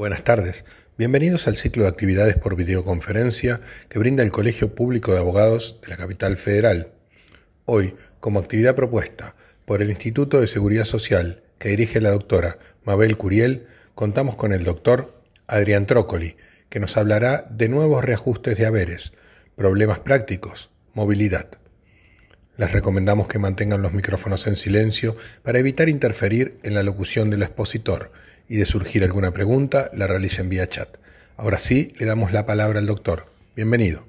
Buenas tardes. Bienvenidos al ciclo de actividades por videoconferencia que brinda el Colegio Público de Abogados de la Capital Federal. Hoy, como actividad propuesta por el Instituto de Seguridad Social que dirige la doctora Mabel Curiel, contamos con el doctor Adrián Trócoli, que nos hablará de nuevos reajustes de haberes, problemas prácticos, movilidad. Les recomendamos que mantengan los micrófonos en silencio para evitar interferir en la locución del expositor y de surgir alguna pregunta la realicen vía chat. Ahora sí, le damos la palabra al doctor. Bienvenido.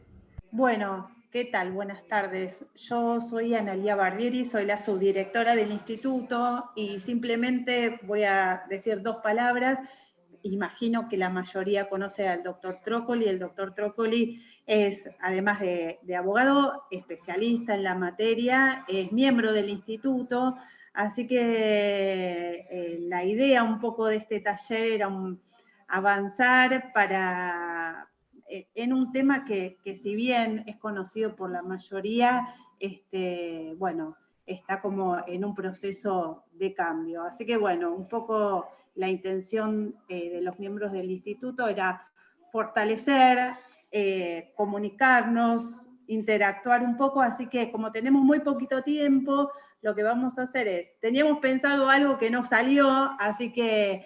Bueno, ¿qué tal? Buenas tardes. Yo soy Analía Barbieri, soy la subdirectora del instituto y simplemente voy a decir dos palabras. Imagino que la mayoría conoce al doctor Trócoli. El doctor Trócoli es, además de abogado, especialista en la materia, es miembro del instituto, así que la idea un poco de este taller era avanzar en un tema que si bien es conocido por la mayoría, bueno, está como en un proceso de cambio. Así que bueno, un poco la intención de los miembros del instituto era fortalecer, comunicarnos, interactuar un poco, así que como tenemos muy poquito tiempo, lo que vamos a hacer es, teníamos pensado algo que no salió, así que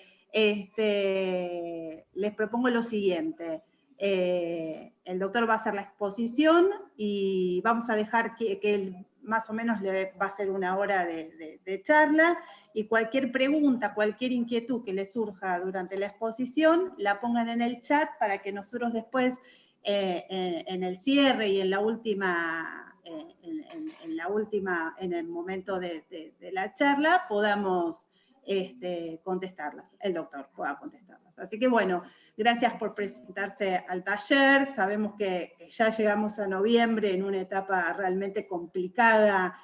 les propongo lo siguiente. El doctor va a hacer la exposición y vamos a dejar que él más o menos le va a hacer una hora de charla, y cualquier pregunta, cualquier inquietud que les surja durante la exposición, la pongan en el chat para que nosotros después, en el cierre y en la última, en el momento de la charla, podamos contestarlas, el doctor pueda contestarlas. Así que bueno, gracias por presentarse al taller. Sabemos que ya llegamos a noviembre en una etapa realmente complicada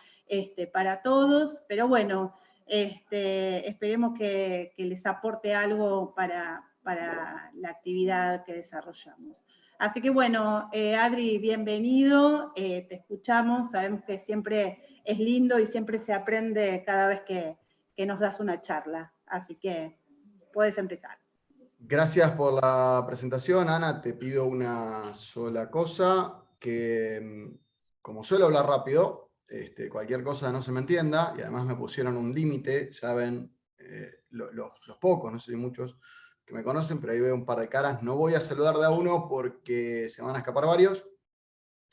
para todos, pero bueno, esperemos que les aporte algo para la actividad que desarrollamos. Así que bueno, Adri, bienvenido, te escuchamos, sabemos que siempre es lindo y siempre se aprende cada vez que nos das una charla, así que puedes empezar. Gracias por la presentación, Ana. Te pido una sola cosa, que como suelo hablar rápido, cualquier cosa no se me entienda, y además me pusieron un límite, ya ven, los pocos, no sé si muchos que me conocen, pero ahí veo un par de caras. No voy a saludar de a uno porque se van a escapar varios,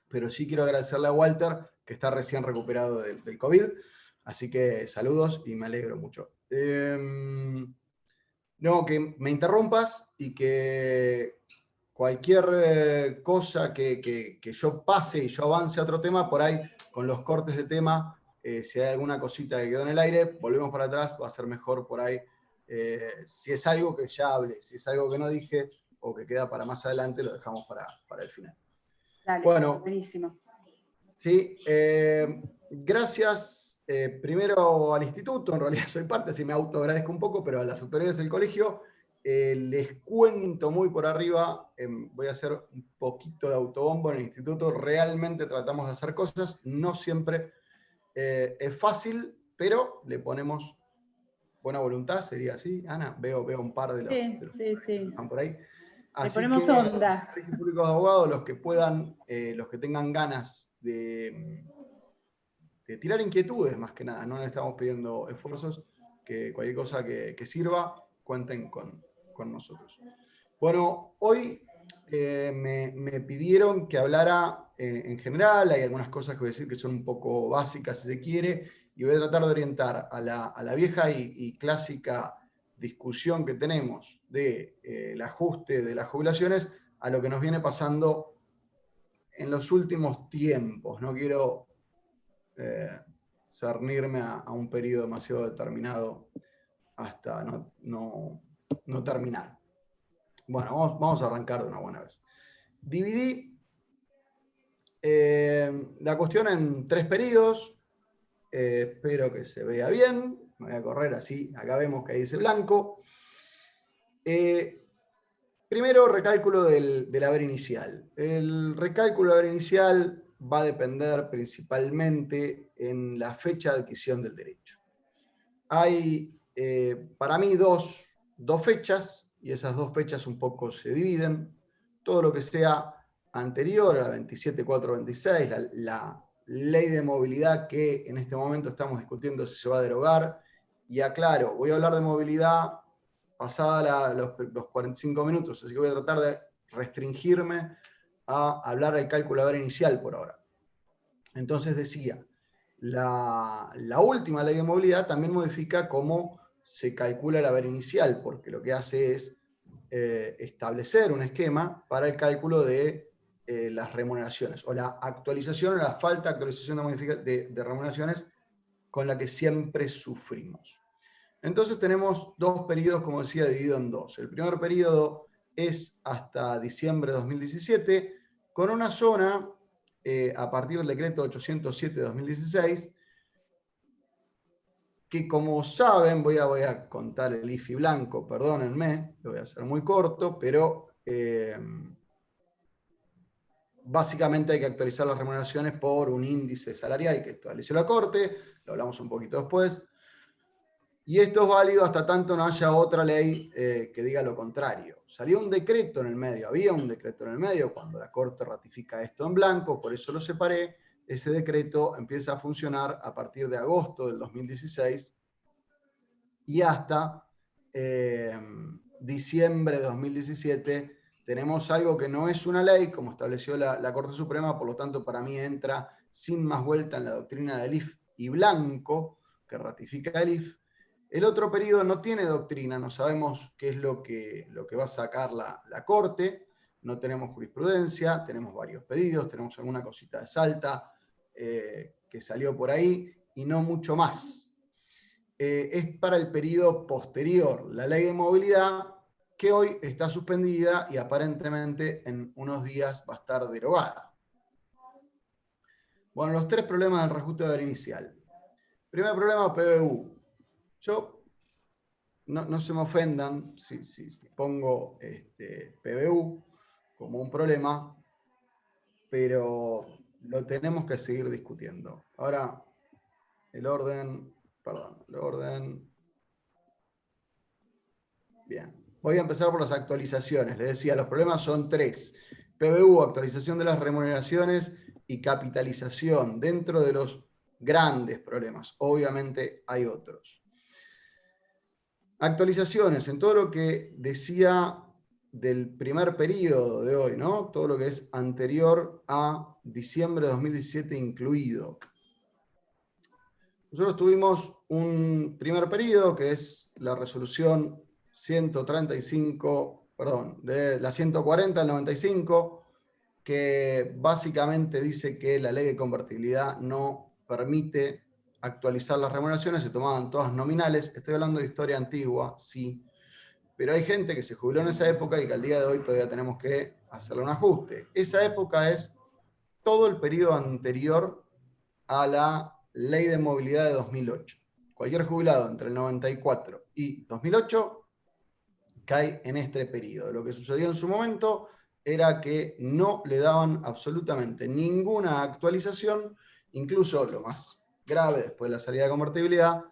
pero sí quiero agradecerle a Walter, que está recién recuperado del COVID, así que saludos y me alegro mucho. No, que me interrumpas y que cualquier cosa que yo pase y yo avance a otro tema, por ahí con los cortes de tema, si hay alguna cosita que quedó en el aire, volvemos para atrás, va a ser mejor por ahí. Si es algo que ya hablé, si es algo que no dije o que queda para más adelante, lo dejamos para el final. Dale, Bueno, buenísimo. sí, gracias primero al instituto, en realidad soy parte, así me autoagradezco un poco, pero a las autoridades del colegio les cuento muy por arriba, voy a hacer un poquito de autobombo en el instituto, realmente tratamos de hacer cosas, no siempre es fácil, pero le ponemos buena voluntad, sería así, Ana, veo un par de los Sí. que están por ahí. Le Así que, ponemos onda. colegios públicos de abogados, los que puedan, los que tengan ganas de tirar inquietudes, más que nada, no le estamos pidiendo esfuerzos, que cualquier cosa que sirva, cuenten con nosotros. Bueno, hoy me pidieron que hablara en general, hay algunas cosas que voy a decir que son un poco básicas si se quiere, y voy a tratar de orientar a la vieja y clásica discusión que tenemos del ajuste de las jubilaciones a lo que nos viene pasando en los últimos tiempos. No quiero cernirme a un periodo demasiado determinado hasta no terminar. Bueno, vamos a arrancar de una buena vez. Dividí la cuestión en 3 periodos. Espero que se vea bien. Me voy a correr así. Acá vemos que dice blanco. Primero, recálculo del haber inicial. El recálculo del haber inicial va a depender principalmente en la fecha de adquisición del derecho. Hay para mí dos fechas y esas dos fechas un poco se dividen. Todo lo que sea anterior a la 27.426, la ley de movilidad que en este momento estamos discutiendo si se va a derogar. Y aclaro, voy a hablar de movilidad pasada los 45 minutos, así que voy a tratar de restringirme a hablar del cálculo de haber inicial por ahora. Entonces decía, la última ley de movilidad también modifica cómo se calcula el haber inicial, porque lo que hace es establecer un esquema para el cálculo de las remuneraciones, o la actualización o la falta de actualización de remuneraciones con la que siempre sufrimos. Entonces tenemos dos periodos, como decía, dividido en dos. El primer periodo es hasta diciembre de 2017, con una zona a partir del decreto 807 de 2016, que como saben, voy a contar el IFI blanco, perdónenme, lo voy a hacer muy corto, pero básicamente hay que actualizar las remuneraciones por un índice salarial que estableció la Corte, lo hablamos un poquito después, y esto es válido hasta tanto no haya otra ley que diga lo contrario. Salió un decreto en el medio, había un decreto en el medio cuando la Corte ratifica esto en blanco, por eso lo separé. Ese decreto empieza a funcionar a partir de agosto del 2016 y hasta diciembre de 2017 tenemos algo que no es una ley, como estableció la Corte Suprema, por lo tanto para mí entra sin más vuelta en la doctrina del IF y blanco, que ratifica el IF. El otro periodo no tiene doctrina, no sabemos qué es lo que va a sacar la Corte, no tenemos jurisprudencia, tenemos varios pedidos, tenemos alguna cosita de Salta que salió por ahí y no mucho más. Es para el periodo posterior, la ley de movilidad, que hoy está suspendida y aparentemente en unos días va a estar derogada. Bueno, los tres problemas del reajuste de haber inicial. Primer problema, PBU. Yo, no se me ofendan si pongo PBU como un problema, pero lo tenemos que seguir discutiendo. Ahora, el orden. Bien, voy a empezar por las actualizaciones. Les decía, los problemas son tres. PBU, actualización de las remuneraciones y capitalización dentro de los grandes problemas. Obviamente hay otros. Actualizaciones en todo lo que decía del primer periodo de hoy, ¿no? Todo lo que es anterior a diciembre de 2017 incluido. Nosotros tuvimos un primer periodo que es la resolución 135, perdón, de la 140 al 95, que básicamente dice que la ley de convertibilidad no permite actualizar las remuneraciones, se tomaban todas nominales. Estoy hablando de historia antigua, sí, pero hay gente que se jubiló en esa época y que al día de hoy todavía tenemos que hacerle un ajuste. Esa época es todo el periodo anterior a la ley de movilidad de 2008. Cualquier jubilado entre el 94 y 2008 cae en este periodo. Lo que sucedió en su momento era que no le daban absolutamente ninguna actualización, incluso lo más grave después de la salida de convertibilidad,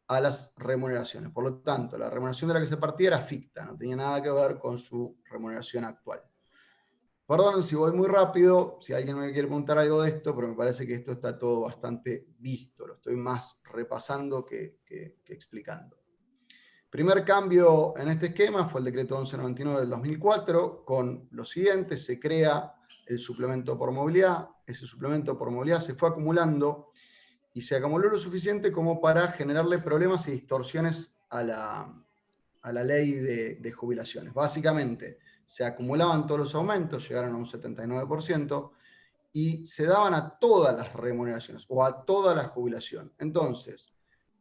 a las remuneraciones. Por lo tanto, la remuneración de la que se partía era ficta, no tenía nada que ver con su remuneración actual. Perdón si voy muy rápido, si alguien me quiere preguntar algo de esto, pero me parece que esto está todo bastante visto, lo estoy más repasando que explicando. Primer cambio en este esquema fue el decreto 1199 del 2004, con lo siguiente: se crea el suplemento por movilidad. Ese suplemento por movilidad se fue acumulando y se acumuló lo suficiente como para generarle problemas y distorsiones a la ley de jubilaciones. Básicamente, se acumulaban todos los aumentos, llegaron a un 79%, y se daban a todas las remuneraciones o a toda la jubilación. Entonces,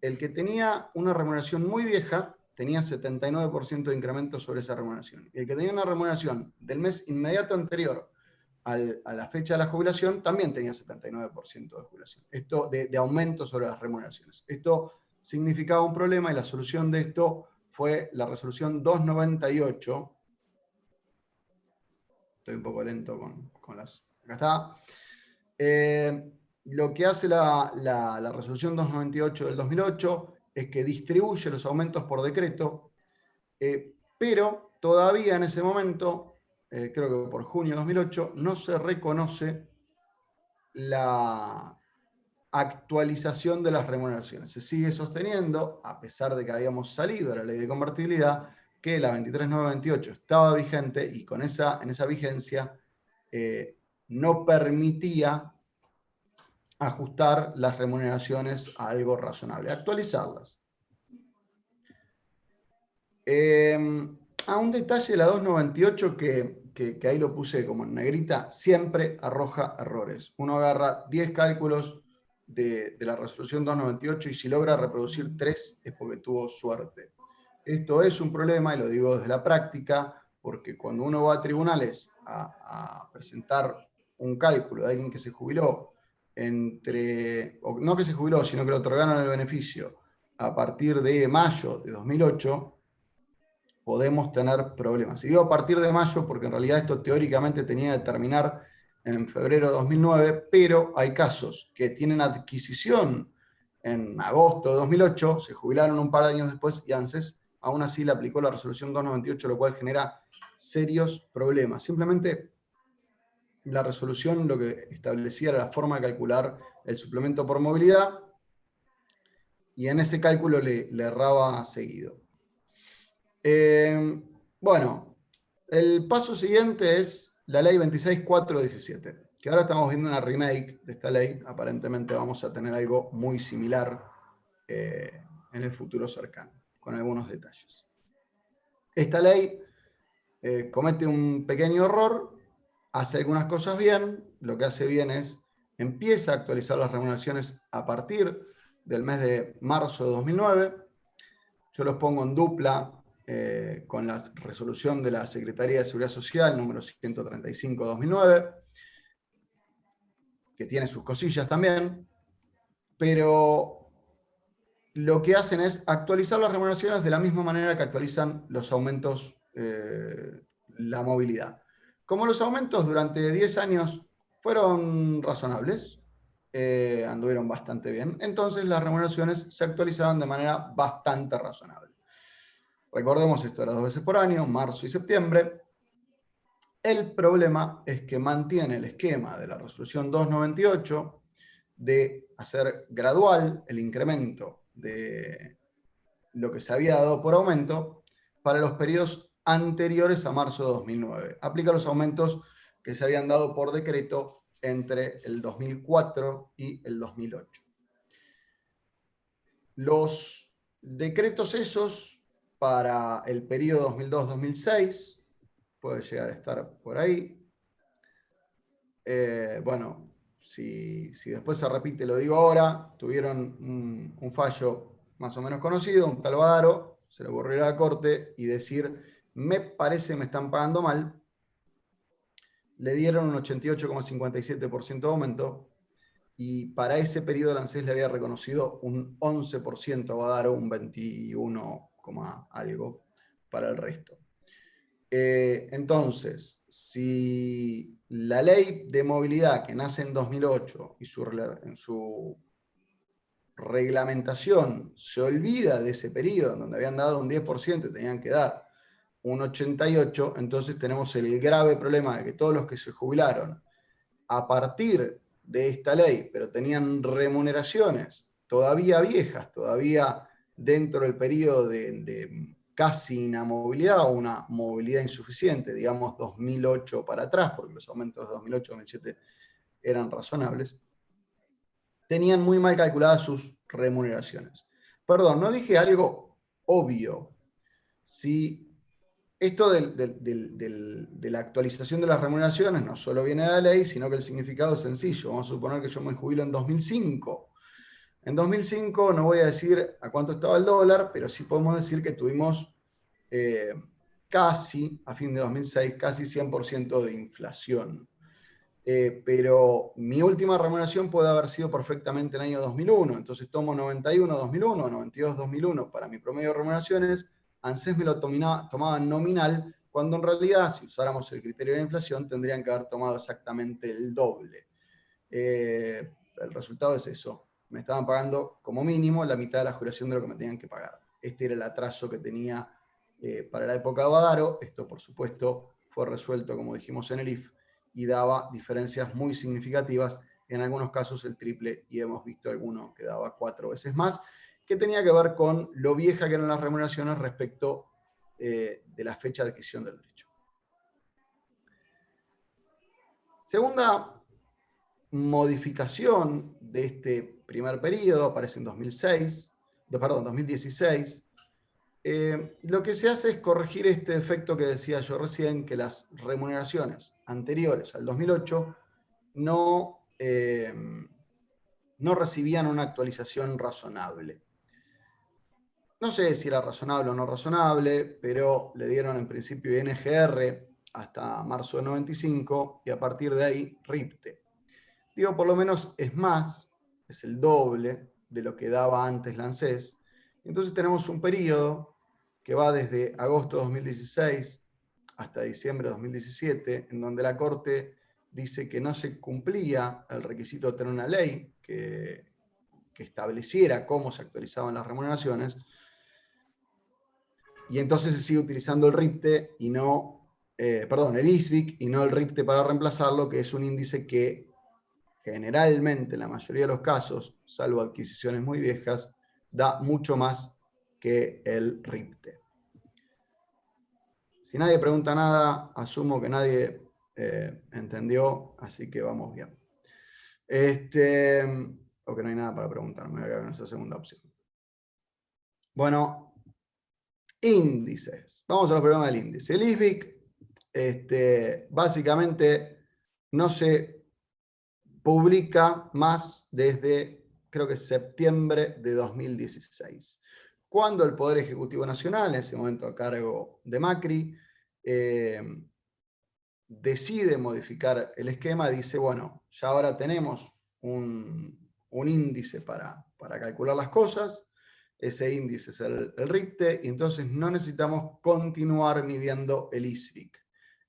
el que tenía una remuneración muy vieja tenía 79% de incremento sobre esa remuneración. Y el que tenía una remuneración del mes inmediato anterior a la fecha de la jubilación también tenía 79% de jubilación. Esto de aumento sobre las remuneraciones. Esto significaba un problema y la solución de esto fue la resolución 298. Estoy un poco lento con las... Acá está. Lo que hace la resolución 298 del 2008 es que distribuye los aumentos por decreto, pero todavía en ese momento, creo que por junio de 2008, no se reconoce la actualización de las remuneraciones. Se sigue sosteniendo, a pesar de que habíamos salido de la ley de convertibilidad, que la 23.928 estaba vigente y en esa vigencia no permitía ajustar las remuneraciones a algo razonable, actualizarlas. A un detalle de la 298 que ahí lo puse como en negrita, siempre arroja errores. Uno agarra 10 cálculos de la resolución 298 y si logra reproducir 3 es porque tuvo suerte. Esto es un problema, y lo digo desde la práctica, porque cuando uno va a tribunales a presentar un cálculo de alguien que se jubiló, o no que se jubiló, sino que le otorgaron el beneficio a partir de mayo de 2008, podemos tener problemas. Y digo a partir de mayo porque en realidad esto teóricamente tenía que terminar en febrero de 2009, pero hay casos que tienen adquisición en agosto de 2008, se jubilaron un par de años después y ANSES aún así le aplicó la resolución 298, lo cual genera serios problemas. Simplemente la resolución lo que establecía era la forma de calcular el suplemento por movilidad y en ese cálculo le erraba seguido. Bueno, el paso siguiente es la ley 26.417, que ahora estamos viendo una remake de esta ley. Aparentemente vamos a tener algo muy similar en el futuro cercano, con algunos detalles. Esta ley comete un pequeño error, hace algunas cosas bien. Lo que hace bien es, empieza a actualizar las remuneraciones a partir del mes de marzo de 2009. Yo los pongo en dupla con la resolución de la Secretaría de Seguridad Social número 135/2009, que tiene sus cosillas también, pero lo que hacen es actualizar las remuneraciones de la misma manera que actualizan los aumentos, la movilidad. Como los aumentos durante 10 años fueron razonables, anduvieron bastante bien, entonces las remuneraciones se actualizaban de manera bastante razonable. Recordemos, esto era 2 veces por año, marzo y septiembre. El problema es que mantiene el esquema de la resolución 298 de hacer gradual el incremento de lo que se había dado por aumento para los periodos anteriores a marzo de 2009. Aplica los aumentos que se habían dado por decreto entre el 2004 y el 2008. Los decretos esos para el periodo 2002-2006, puede llegar a estar por ahí. Bueno, si después se repite, lo digo ahora, tuvieron un fallo más o menos conocido, un tal Badaro, se le ocurrió a la corte y decir, me parece me están pagando mal, le dieron un 88,57% de aumento, y para ese periodo el ANSES le había reconocido un 11% a Badaro, un 21, algo para el resto. Entonces, si la ley de movilidad que nace en 2008 y en su reglamentación se olvida de ese periodo donde habían dado un 10% y tenían que dar un 88%, entonces tenemos el grave problema de que todos los que se jubilaron a partir de esta ley, pero tenían remuneraciones todavía viejas, todavía dentro del periodo de casi inamovilidad o una movilidad insuficiente, digamos 2008 para atrás, porque los aumentos de 2008-2007 eran razonables, tenían muy mal calculadas sus remuneraciones. Perdón, no dije algo obvio. Si esto de la actualización de las remuneraciones no solo viene de la ley, sino que el significado es sencillo. Vamos a suponer que yo me jubilo en 2005. En 2005 no voy a decir a cuánto estaba el dólar, pero sí podemos decir que tuvimos casi, a fin de 2006, casi 100% de inflación. Pero mi última remuneración puede haber sido perfectamente en el año 2001. Entonces tomo 91-2001, 92-2001 para mi promedio de remuneraciones. ANSES me lo tomaba nominal, cuando en realidad, si usáramos el criterio de la inflación, tendrían que haber tomado exactamente el doble. El resultado es eso. Me estaban pagando como mínimo la mitad de la jubilación de lo que me tenían que pagar. Este era el atraso que tenía para la época de Badaro. Esto, por supuesto, fue resuelto, como dijimos, en el IF y daba diferencias muy significativas, en algunos casos el triple, y hemos visto alguno que daba 4 veces más, que tenía que ver con lo vieja que eran las remuneraciones respecto de la fecha de adquisición del derecho. Segunda modificación de este primer periodo, aparece en 2016. Lo que se hace es corregir este efecto que decía yo recién, que las remuneraciones anteriores al 2008 no recibían una actualización razonable. No sé si era razonable o no razonable, pero le dieron en principio INGR hasta marzo de 95 y a partir de ahí RIPTE. Digo, por lo menos es más, es el doble de lo que daba antes la ANSES. Entonces tenemos un periodo que va desde agosto de 2016 hasta diciembre de 2017, en donde la Corte dice que no se cumplía el requisito de tener una ley que estableciera cómo se actualizaban las remuneraciones, y entonces se sigue utilizando el RIPTE y no, el ISBIC y no el RIPTE para reemplazarlo, que es un índice que generalmente, en la mayoría de los casos, salvo adquisiciones muy viejas, da mucho más que el RIPTE. Si nadie pregunta nada, asumo que nadie entendió, así que vamos bien. O que no hay nada para preguntar, me voy a quedar en esa segunda opción. Bueno, índices. Vamos a los problemas del índice. El ISBIC, básicamente, no se publica más desde, creo que septiembre de 2016, cuando el Poder Ejecutivo Nacional, en ese momento a cargo de Macri, decide modificar el esquema. Dice, bueno, ya ahora tenemos un índice para calcular las cosas. Ese índice es el RIPTE, y entonces no necesitamos continuar midiendo el ISBIC.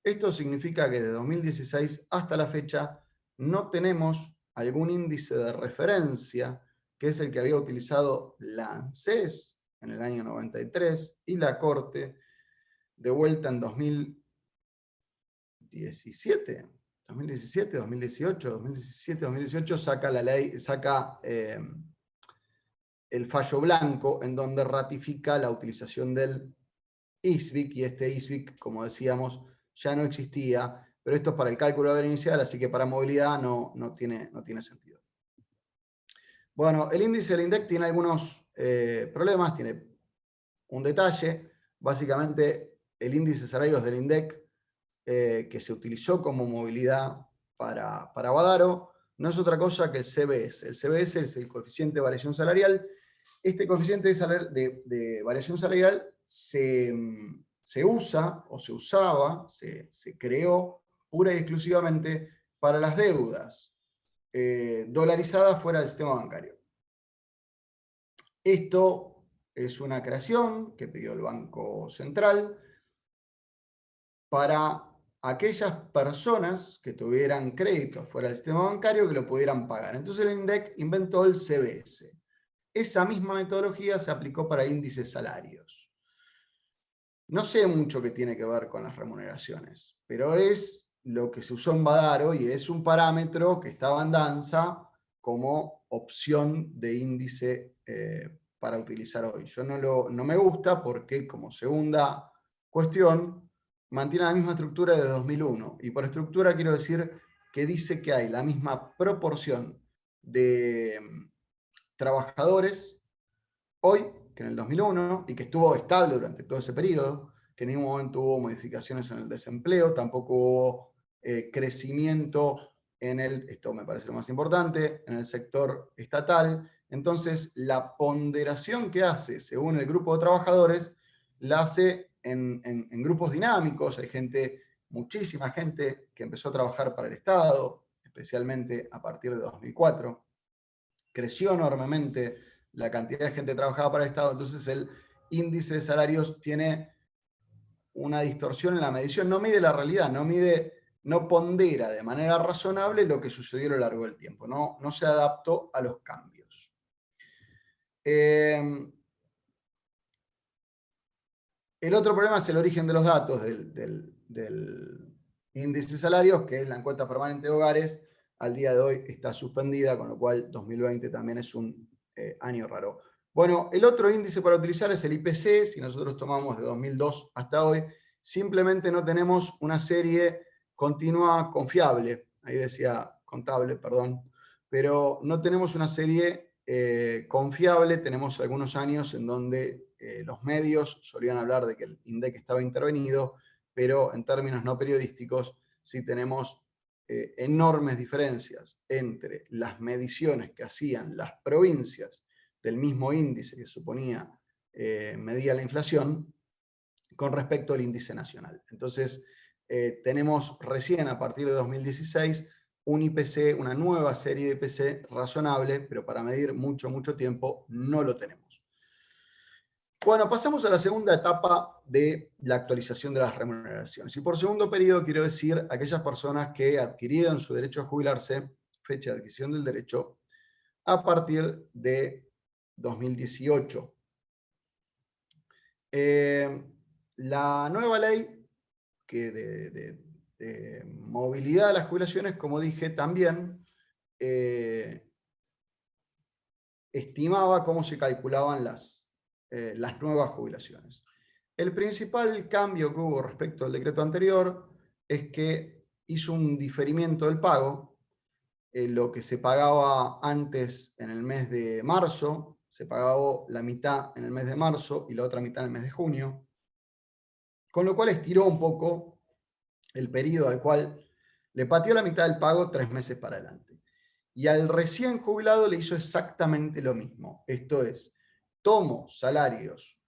Esto significa que de 2016 hasta la fecha no tenemos algún índice de referencia, que es el que había utilizado la ANSES en el año 93 y la Corte de vuelta en 2017, 2018 saca la ley, saca el fallo blanco en donde ratifica la utilización del ISBIC, y este ISBIC, como decíamos, ya no existía, pero esto es para el cálculo de inicial, así que para movilidad no tiene sentido. Bueno, el índice del INDEC tiene algunos problemas, tiene un detalle. Básicamente, el índice de salarios del INDEC, que se utilizó como movilidad para Badaro, no es otra cosa que el CBS. El CBS es el coeficiente de variación salarial. Este coeficiente de variación salarial se usa, o se usaba, se creó pura y exclusivamente para las deudas dolarizadas fuera del sistema bancario. Esto es una creación que pidió el Banco Central para aquellas personas que tuvieran créditos fuera del sistema bancario que lo pudieran pagar. Entonces el INDEC inventó el CBS. Esa misma metodología se aplicó para índices salarios. No sé mucho qué tiene que ver con las remuneraciones, pero es lo que se usó en Badaro y es un parámetro que estaba en danza como opción de índice para utilizar hoy. Yo no me gusta porque, como segunda cuestión, mantiene la misma estructura de 2001. Y por estructura quiero decir que dice que hay la misma proporción de trabajadores hoy que en el 2001, y que estuvo estable durante todo ese periodo, que en ningún momento hubo modificaciones en el desempleo, tampoco hubo crecimiento en esto me parece lo más importante, en el sector estatal. Entonces, la ponderación que hace según el grupo de trabajadores, la hace en grupos dinámicos. Hay muchísima gente que empezó a trabajar para el Estado, especialmente a partir de 2004. Creció enormemente la cantidad de gente que trabajaba para el Estado, entonces el índice de salarios tiene una distorsión en la medición, no mide la realidad, no pondera de manera razonable lo que sucedió a lo largo del tiempo, no se adaptó a los cambios. El otro problema es el origen de los datos del índice de salarios, que es la encuesta permanente de hogares. Al día de hoy está suspendida, con lo cual 2020 también es un año raro. Bueno, el otro índice para utilizar es el IPC. Si nosotros tomamos de 2002 hasta hoy, simplemente no tenemos una serie continua confiable. Ahí decía contable, perdón. Pero no tenemos una serie confiable. Tenemos algunos años en donde los medios solían hablar de que el INDEC estaba intervenido, pero en términos no periodísticos sí tenemos enormes diferencias entre las mediciones que hacían las provincias del mismo índice que suponía medía la inflación con respecto al índice nacional. Entonces, tenemos recién a partir de 2016 un IPC, una nueva serie de IPC razonable, pero para medir mucho, mucho tiempo no lo tenemos. Bueno, pasamos a la segunda etapa de la actualización de las remuneraciones. Y por segundo periodo quiero decir aquellas personas que adquirieron su derecho a jubilarse, fecha de adquisición del derecho, a partir de 2018. La nueva ley que de movilidad de las jubilaciones, como dije, también estimaba cómo se calculaban las nuevas jubilaciones. El principal cambio que hubo respecto al decreto anterior es que hizo un diferimiento del pago. Lo que se pagaba antes en el mes de marzo, se pagaba la mitad en el mes de marzo y la otra mitad en el mes de junio, con lo cual estiró un poco el periodo al cual le pateó la mitad del pago 3 meses para adelante. Y al recién jubilado le hizo exactamente lo mismo. Esto es, tomo salarios,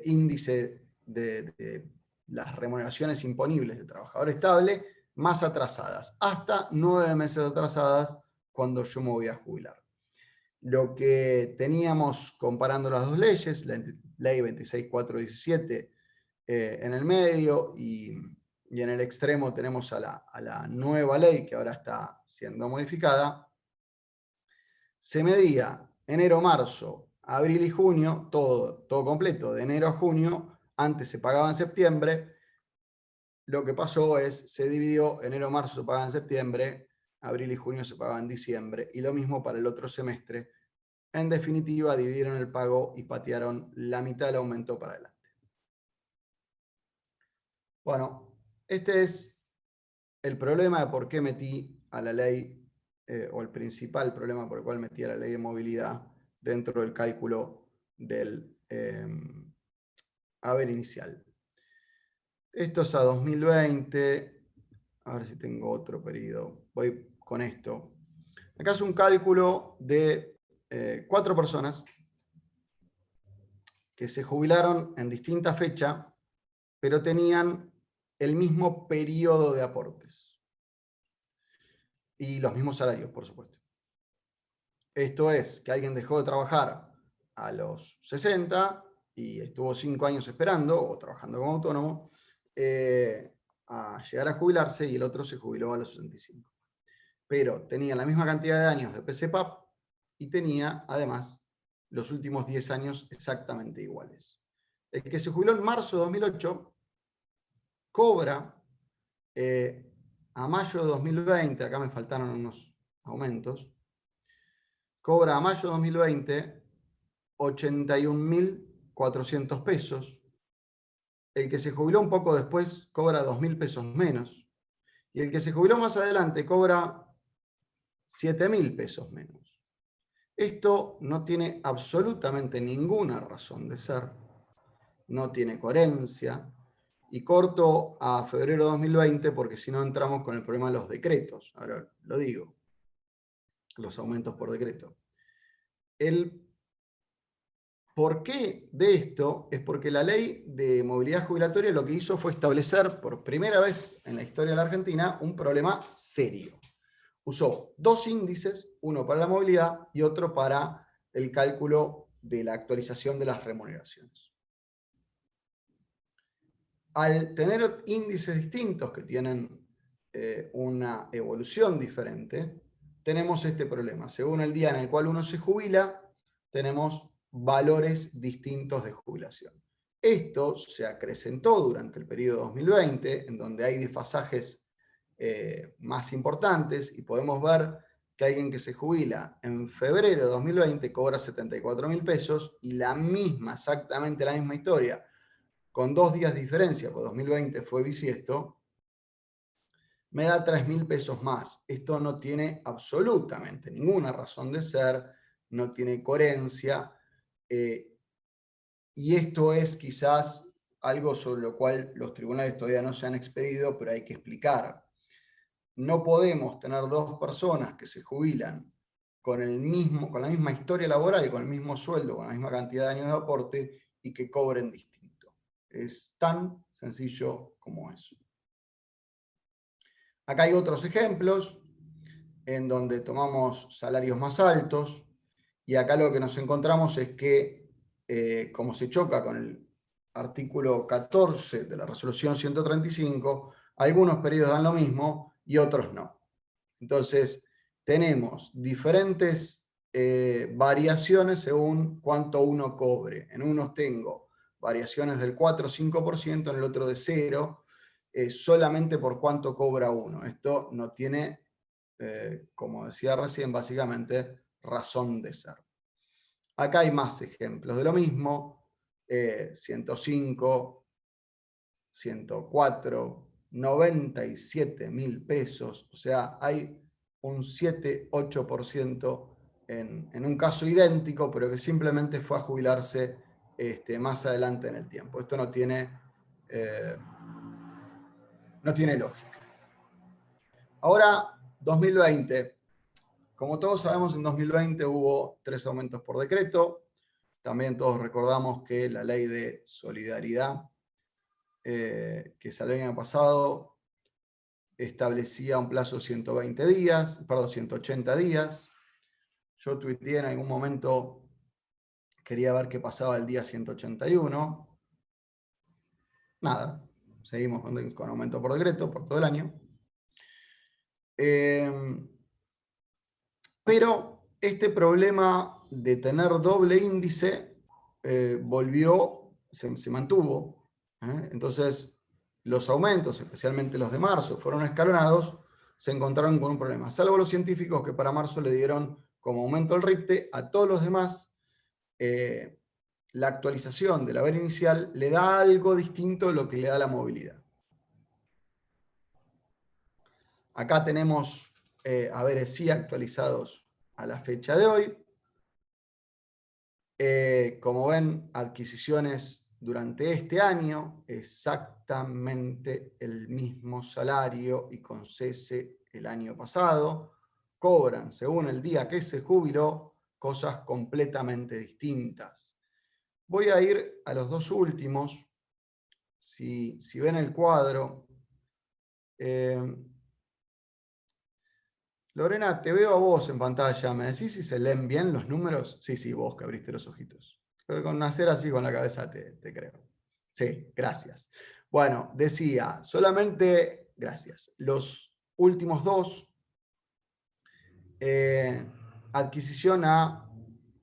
índice de las remuneraciones imponibles del trabajador estable, más atrasadas, hasta 9 meses atrasadas cuando yo me voy a jubilar. Lo que teníamos comparando las dos leyes, la ley 26.417 en el medio y en el extremo tenemos a la nueva ley que ahora está siendo modificada, se medía enero, marzo, abril y junio, todo completo, de enero a junio. Antes se pagaba en septiembre. Lo que pasó es, se dividió, enero, marzo se pagaba en septiembre, abril y junio se pagaban en diciembre, y lo mismo para el otro semestre. En definitiva, dividieron el pago y patearon la mitad del aumento para adelante. Bueno, este es el problema de por qué metí a la ley, o el principal problema por el cual metí a la ley de movilidad dentro del cálculo del haber inicial. Esto es a 2020, a ver si tengo otro periodo, voy con esto. Acá es un cálculo de 4 personas que se jubilaron en distinta fecha, pero tenían el mismo periodo de aportes. Y los mismos salarios, por supuesto. Esto es, que alguien dejó de trabajar a los 60 y estuvo 5 años esperando, o trabajando como autónomo, a llegar a jubilarse, y el otro se jubiló a los 65. Pero tenía la misma cantidad de años de PCPAP y tenía, además, los últimos 10 años exactamente iguales. El que se jubiló en marzo de 2008 cobra a mayo de 2020, acá me faltaron unos aumentos, cobra a mayo de 2020 81.400 pesos. El que se jubiló un poco después cobra 2.000 pesos menos. Y el que se jubiló más adelante cobra 7.000 pesos menos. Esto no tiene absolutamente ninguna razón de ser, no tiene coherencia, y corto a febrero de 2020 porque si no entramos con el problema de los decretos. Ahora lo digo, los aumentos por decreto. El porqué de esto es porque la ley de movilidad jubilatoria lo que hizo fue establecer por primera vez en la historia de la Argentina un problema serio. Usó 2 índices, uno para la movilidad y otro para el cálculo de la actualización de las remuneraciones. Al tener índices distintos que tienen una evolución diferente, tenemos este problema. Según el día en el cual uno se jubila, tenemos valores distintos de jubilación. Esto se acrecentó durante el periodo 2020, en donde hay desfasajes más importantes, y podemos ver que alguien que se jubila en febrero de 2020 cobra 74.000 pesos, y exactamente la misma historia, con 2 días de diferencia, pues 2020 fue bisiesto, me da 3.000 pesos más. Esto no tiene absolutamente ninguna razón de ser, no tiene coherencia, y esto es quizás algo sobre lo cual los tribunales todavía no se han expedido, pero hay que explicar. No podemos tener dos personas que se jubilan con la misma historia laboral, con el mismo sueldo, con la misma cantidad de años de aporte, y que cobren distinto. Es tan sencillo como eso. Acá hay otros ejemplos en donde tomamos salarios más altos, y acá lo que nos encontramos es que, como se choca con el artículo 14 de la resolución 135, algunos periodos dan lo mismo y otros no. Entonces, tenemos diferentes variaciones según cuánto uno cobre. En unos tengo variaciones del 4 o 5%, en el otro de 0, solamente por cuánto cobra uno. Esto no tiene, como decía recién, básicamente razón de ser. Acá hay más ejemplos de lo mismo: 105, 104, 97.000 pesos, o sea, hay un 7-8% en un caso idéntico, pero que simplemente fue a jubilarse más adelante en el tiempo. Esto no tiene lógica. Ahora, 2020. Como todos sabemos, en 2020 hubo 3 aumentos por decreto. También todos recordamos que la ley de solidaridad, que salió el año pasado, establecía un plazo de 180 días. Yo tuiteé en algún momento, quería ver qué pasaba el día 181. Nada, seguimos con aumento por decreto por todo el año. Pero este problema de tener doble índice se mantuvo. Entonces, los aumentos, especialmente los de marzo, fueron escalonados, se encontraron con un problema. Salvo los científicos, que para marzo le dieron como aumento el RIPTE, a todos los demás la actualización del haber inicial le da algo distinto de lo que le da la movilidad. Acá tenemos haberes sí actualizados a la fecha de hoy. Como ven, adquisiciones durante este año, exactamente el mismo salario y con cese el año pasado. Cobran, según el día que se jubiló, cosas completamente distintas. Voy a ir a los dos últimos. Si ven el cuadro, Lorena, te veo a vos en pantalla. ¿Me decís si se leen bien los números? Sí, vos que abriste los ojitos. Pero con hacer así con la cabeza te creo. Sí, gracias. Bueno, decía, solamente, gracias, los últimos dos, adquisición a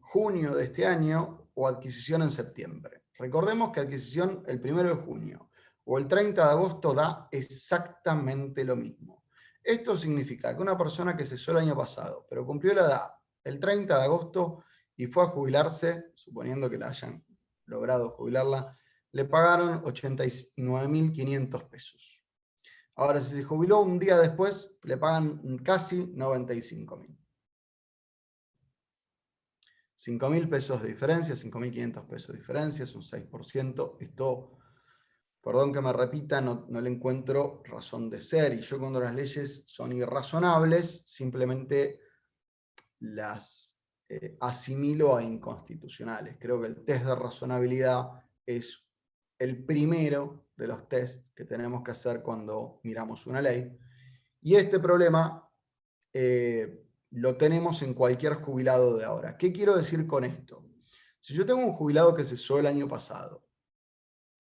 junio de este año o adquisición en septiembre. Recordemos que adquisición el 1 de junio o el 30 de agosto da exactamente lo mismo. Esto significa que una persona que cesó el año pasado, pero cumplió la edad el 30 de agosto y fue a jubilarse, suponiendo que la hayan logrado jubilarla, le pagaron 89.500 pesos. Ahora, si se jubiló un día después, le pagan casi 95.000. 5.000 pesos de diferencia, 5.500 pesos de diferencia, es un 6%. Esto, perdón que me repita, no le encuentro razón de ser. Y yo, cuando las leyes son irrazonables, simplemente las asimilo a inconstitucionales. Creo que el test de razonabilidad es el primero de los tests que tenemos que hacer cuando miramos una ley. Y este problema lo tenemos en cualquier jubilado de ahora. ¿Qué quiero decir con esto? Si yo tengo un jubilado que cesó el año pasado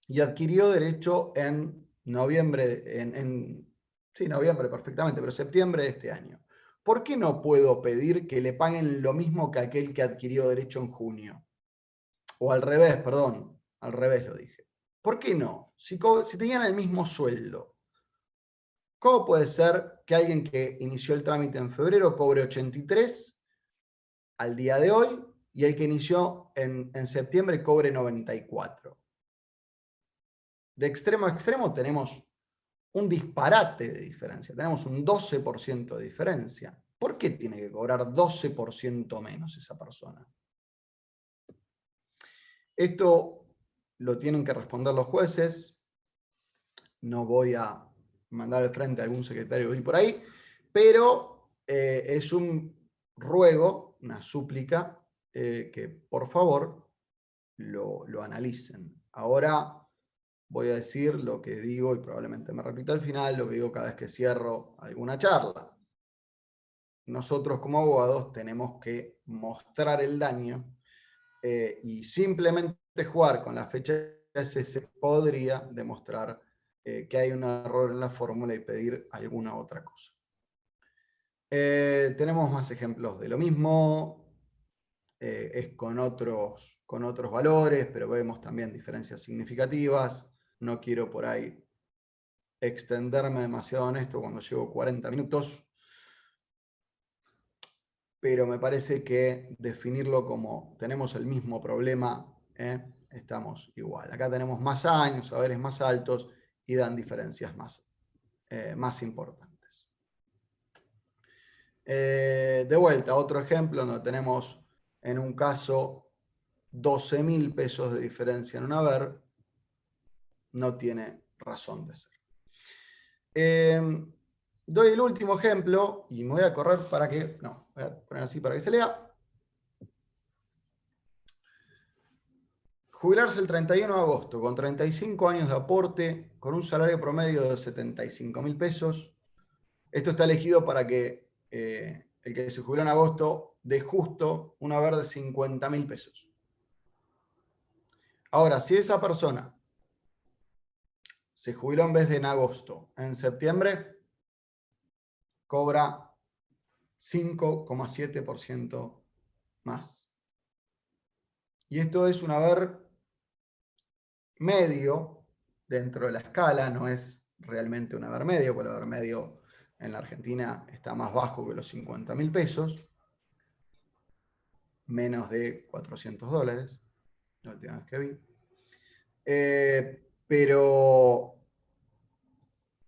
y adquirió derecho en noviembre, sí, noviembre perfectamente, pero septiembre de este año, ¿por qué no puedo pedir que le paguen lo mismo que aquel que adquirió derecho en junio? O al revés, perdón, al revés lo dije. ¿Por qué no? Si tenían el mismo sueldo, ¿cómo puede ser que alguien que inició el trámite en febrero cobre 83 al día de hoy y el que inició en septiembre cobre 94? De extremo a extremo tenemos un disparate de diferencia, tenemos un 12% de diferencia. ¿Por qué tiene que cobrar 12% menos esa persona? Esto lo tienen que responder los jueces. No voy a mandar al frente a algún secretario que vi por ahí, pero es un ruego, una súplica, que por favor lo analicen. Ahora voy a decir lo que digo, y probablemente me repita al final, lo que digo cada vez que cierro alguna charla. Nosotros como abogados tenemos que mostrar el daño y simplemente jugar con la fecha se podría demostrar que hay un error en la fórmula y pedir alguna otra cosa. Tenemos más ejemplos de lo mismo, es con otros valores, pero vemos también diferencias significativas. No quiero por ahí extenderme demasiado en esto cuando llevo 40 minutos, pero me parece que definirlo como tenemos el mismo problema, estamos igual. Acá tenemos más años, saberes más altos y dan diferencias más importantes. De vuelta, otro ejemplo donde tenemos en un caso 12.000 pesos de diferencia en un haber, no tiene razón de ser. Doy el último ejemplo y me voy a correr para que, no, voy a poner así para que se lea. Jubilarse el 31 de agosto con 35 años de aporte, con un salario promedio de 75.000 pesos. Esto está elegido para que el que se jubiló en agosto dé justo un haber de 50.000 pesos. Ahora, si esa persona se jubiló en vez de en agosto, en septiembre, cobra 5,7% más. Y esto es un haber medio dentro de la escala, no es realmente un haber medio, porque el haber medio en la Argentina está más bajo que los 50.000 pesos, menos de $400, la última vez que vi. Pero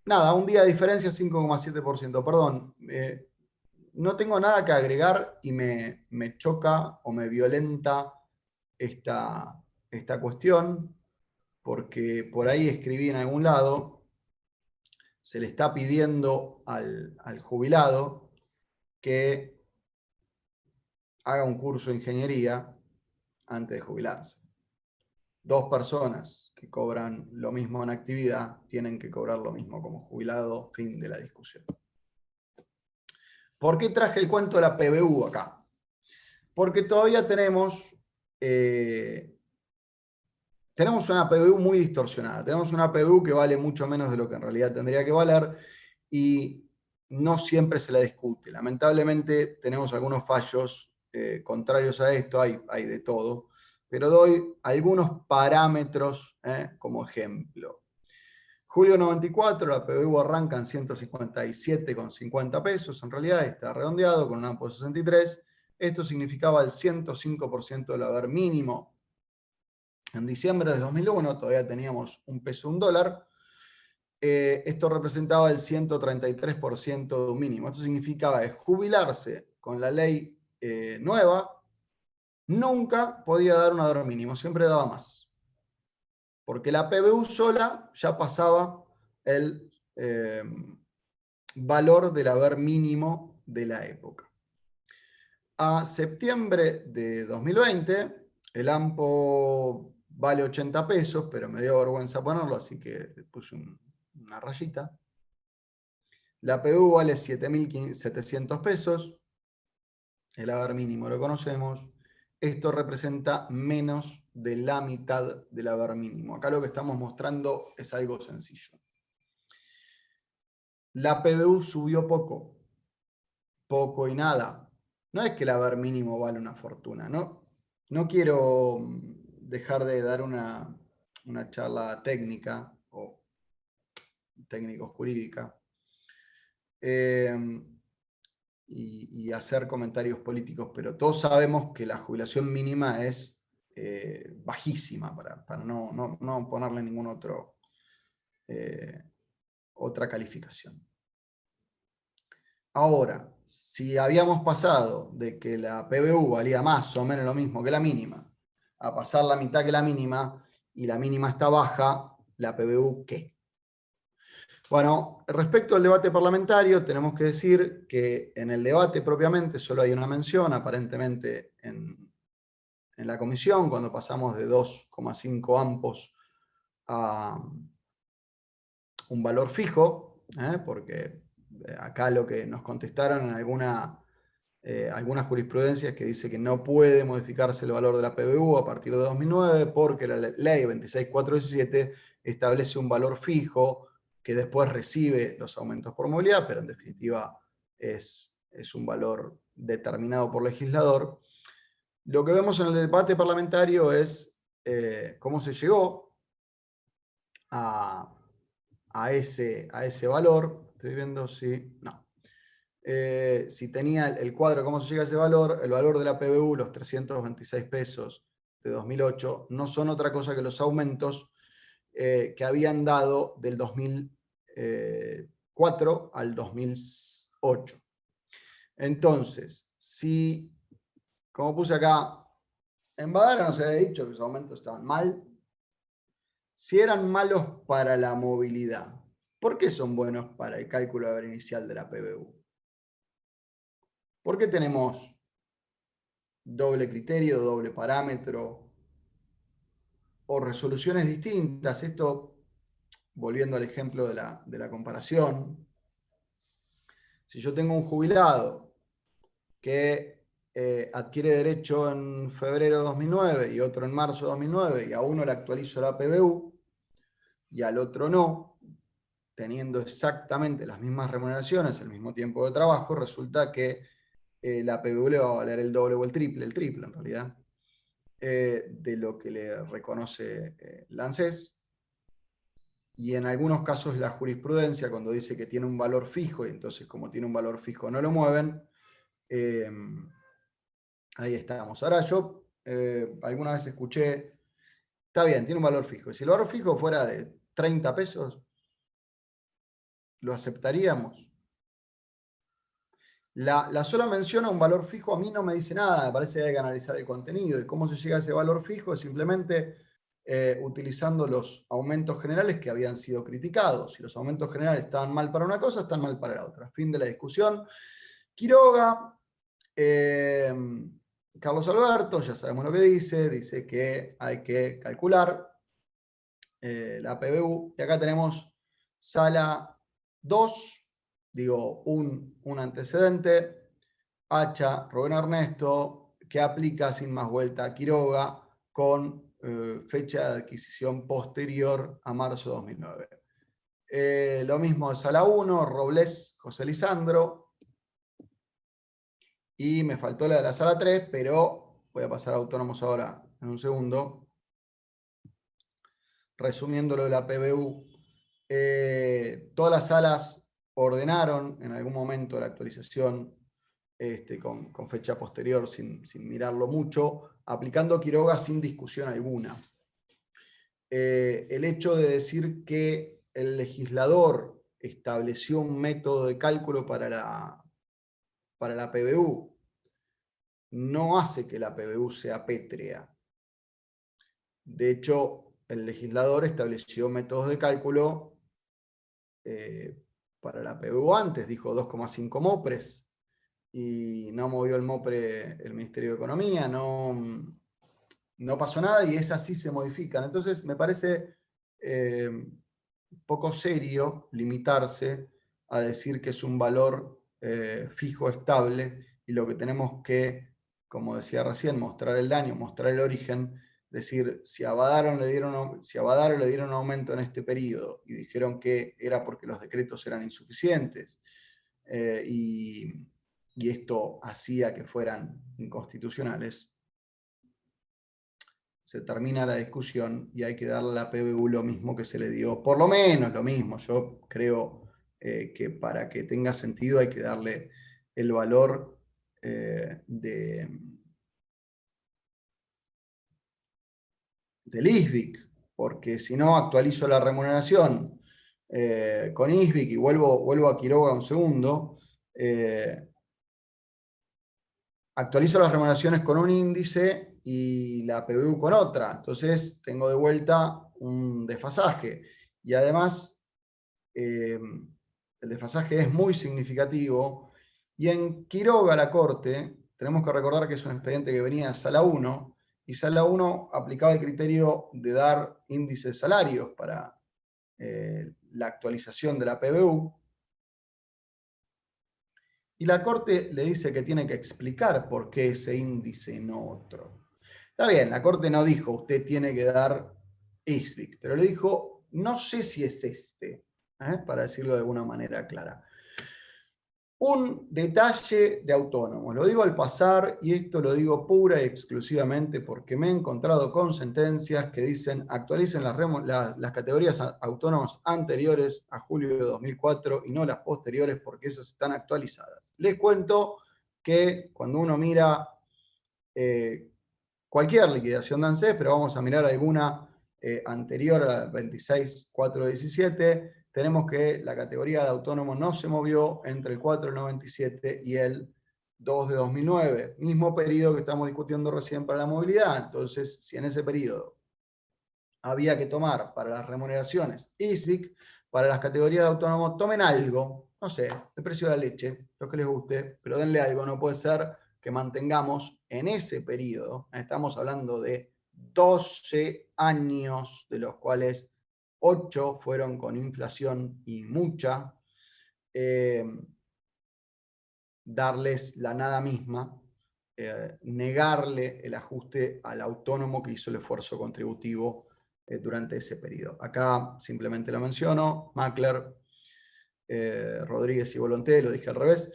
nada, un día de diferencia 5,7%. Perdón, no tengo nada que agregar y me choca o me violenta esta cuestión, porque por ahí escribí en algún lado, se le está pidiendo al jubilado que haga un curso de ingeniería antes de jubilarse. 2 personas que cobran lo mismo en actividad tienen que cobrar lo mismo como jubilado, fin de la discusión. ¿Por qué traje el cuento de la PBU acá? Porque todavía tenemos una PBU muy distorsionada. Tenemos una PBU que vale mucho menos de lo que en realidad tendría que valer y no siempre se la discute. Lamentablemente tenemos algunos fallos contrarios a esto, hay de todo, pero doy algunos parámetros como ejemplo. Julio 94, la PBU arranca en 157,50 pesos, en realidad está redondeado con un AMPO 63. Esto significaba el 105% del haber mínimo. En diciembre de 2001 todavía teníamos un peso, un dólar. Esto representaba el 133% de un mínimo. Esto significaba jubilarse con la ley nueva, nunca podía dar un haber mínimo, siempre daba más. Porque la PBU sola ya pasaba el valor del haber mínimo de la época. A septiembre de 2020, el AMPO vale 80 pesos, pero me dio vergüenza ponerlo, así que puse una rayita. La PBU vale 7.700 pesos, el haber mínimo lo conocemos. Esto representa menos de la mitad del haber mínimo. Acá lo que estamos mostrando es algo sencillo. La PBU subió poco y nada. No es que el haber mínimo vale una fortuna, no quiero dejar de dar una una charla técnica o técnico-jurídica y hacer comentarios políticos, pero todos sabemos que la jubilación mínima es bajísima, para no ponerle ningún otra calificación. Ahora, si habíamos pasado de que la PBU valía más o menos lo mismo que la mínima, a pasar la mitad que la mínima, y la mínima está baja, ¿la PBU qué? Bueno, respecto al debate parlamentario, tenemos que decir que en el debate propiamente solo hay una mención, aparentemente en la comisión, cuando pasamos de 2,5 ampos a un valor fijo, porque acá lo que nos contestaron en alguna jurisprudencia que dice que no puede modificarse el valor de la PBU a partir de 2009 porque la ley 26417 establece un valor fijo que después recibe los aumentos por movilidad, pero en definitiva es un valor determinado por legislador. Lo que vemos en el debate parlamentario es cómo se llegó a ese valor. Estoy viendo si... No. Si tenía el cuadro, cómo se llega a ese valor, el valor de la PBU, los 326 pesos de 2008, no son otra cosa que los aumentos que habían dado del 2004 al 2008. Entonces, si, como puse acá, en Badara nos había dicho que los aumentos estaban mal, si eran malos para la movilidad, ¿por qué son buenos para el cálculo de haber inicial de la PBU? ¿Por qué tenemos doble criterio, doble parámetro o resoluciones distintas? Esto, volviendo al ejemplo de la comparación, si yo tengo un jubilado que adquiere derecho en febrero de 2009 y otro en marzo de 2009, y a uno le actualizo la PBU y al otro no, teniendo exactamente las mismas remuneraciones, el mismo tiempo de trabajo, resulta que la PBU le va a valer el doble o el triple en realidad, de lo que le reconoce la ANSES. Y en algunos casos la jurisprudencia, cuando dice que tiene un valor fijo, y entonces como tiene un valor fijo no lo mueven, ahí estamos. Ahora yo alguna vez escuché, está bien, tiene un valor fijo, y si el valor fijo fuera de 30 pesos, ¿lo aceptaríamos? La sola mención a un valor fijo a mí no me dice nada, me parece que hay que analizar el contenido, y cómo se llega a ese valor fijo es simplemente utilizando los aumentos generales que habían sido criticados. Si los aumentos generales estaban mal para una cosa, están mal para la otra. Fin de la discusión. Quiroga, Carlos Alberto, ya sabemos lo que dice que hay que calcular la PBU, y acá tenemos sala 2, digo, un antecedente, Hacha, Rubén Ernesto, que aplica sin más vuelta a Quiroga con fecha de adquisición posterior a marzo de 2009. Lo mismo de sala 1, Robles, José Lisandro, y me faltó la de la sala 3, pero voy a pasar a autónomos ahora en un segundo. Resumiendo lo de la PBU, todas las salas ordenaron en algún momento la actualización con fecha posterior, sin mirarlo mucho, aplicando Quiroga sin discusión alguna. El hecho de decir que el legislador estableció un método de cálculo para la PBU no hace que la PBU sea pétrea. De hecho, el legislador estableció métodos de cálculo para la PBU antes, dijo 2,5 MOPRES, y no movió el MOPRE el Ministerio de Economía, no pasó nada, y esas sí se modifican. Entonces me parece poco serio limitarse a decir que es un valor fijo, estable, y lo que tenemos que, como decía recién, mostrar el daño, mostrar el origen, decir, si a Badaro le dieron un aumento en este periodo y dijeron que era porque los decretos eran insuficientes y esto hacía que fueran inconstitucionales, se termina la discusión y hay que darle a la PBU lo mismo que se le dio, por lo menos lo mismo. Yo creo que para que tenga sentido hay que darle el valor del ISBIC, porque si no actualizo la remuneración con ISBIC y vuelvo a Quiroga un segundo, actualizo las remuneraciones con un índice y la PBU con otra. Entonces tengo de vuelta un desfasaje. Y además, el desfasaje es muy significativo. Y en Quiroga, la Corte, tenemos que recordar que es un expediente que venía de Sala 1, y Sala 1 aplicaba el criterio de dar índices de salarios para la actualización de la PBU. Y la Corte le dice que tiene que explicar por qué ese índice y no otro. Está bien, la Corte no dijo, usted tiene que dar ISBIC, pero le dijo, no sé si es este, para decirlo de alguna manera clara. Un detalle de autónomos, lo digo al pasar, y esto lo digo pura y exclusivamente porque me he encontrado con sentencias que dicen actualicen las categorías autónomas anteriores a julio de 2004 y no las posteriores porque esas están actualizadas. Les cuento que cuando uno mira cualquier liquidación de ANSES, pero vamos a mirar alguna anterior al 26.4.17, tenemos que la categoría de autónomo no se movió entre el 4 del 97 y el 2 de 2009, mismo periodo que estamos discutiendo recién para la movilidad. Entonces, si en ese periodo había que tomar para las remuneraciones ISBIC, para las categorías de autónomos tomen algo, no sé, el precio de la leche, lo que les guste, pero denle algo, no puede ser que mantengamos en ese periodo, estamos hablando de 12 años, de los cuales 8 fueron con inflación y mucha, darles la nada misma, negarle el ajuste al autónomo que hizo el esfuerzo contributivo durante ese periodo. Acá simplemente lo menciono, Mackler, Rodríguez y Volonté, lo dije al revés,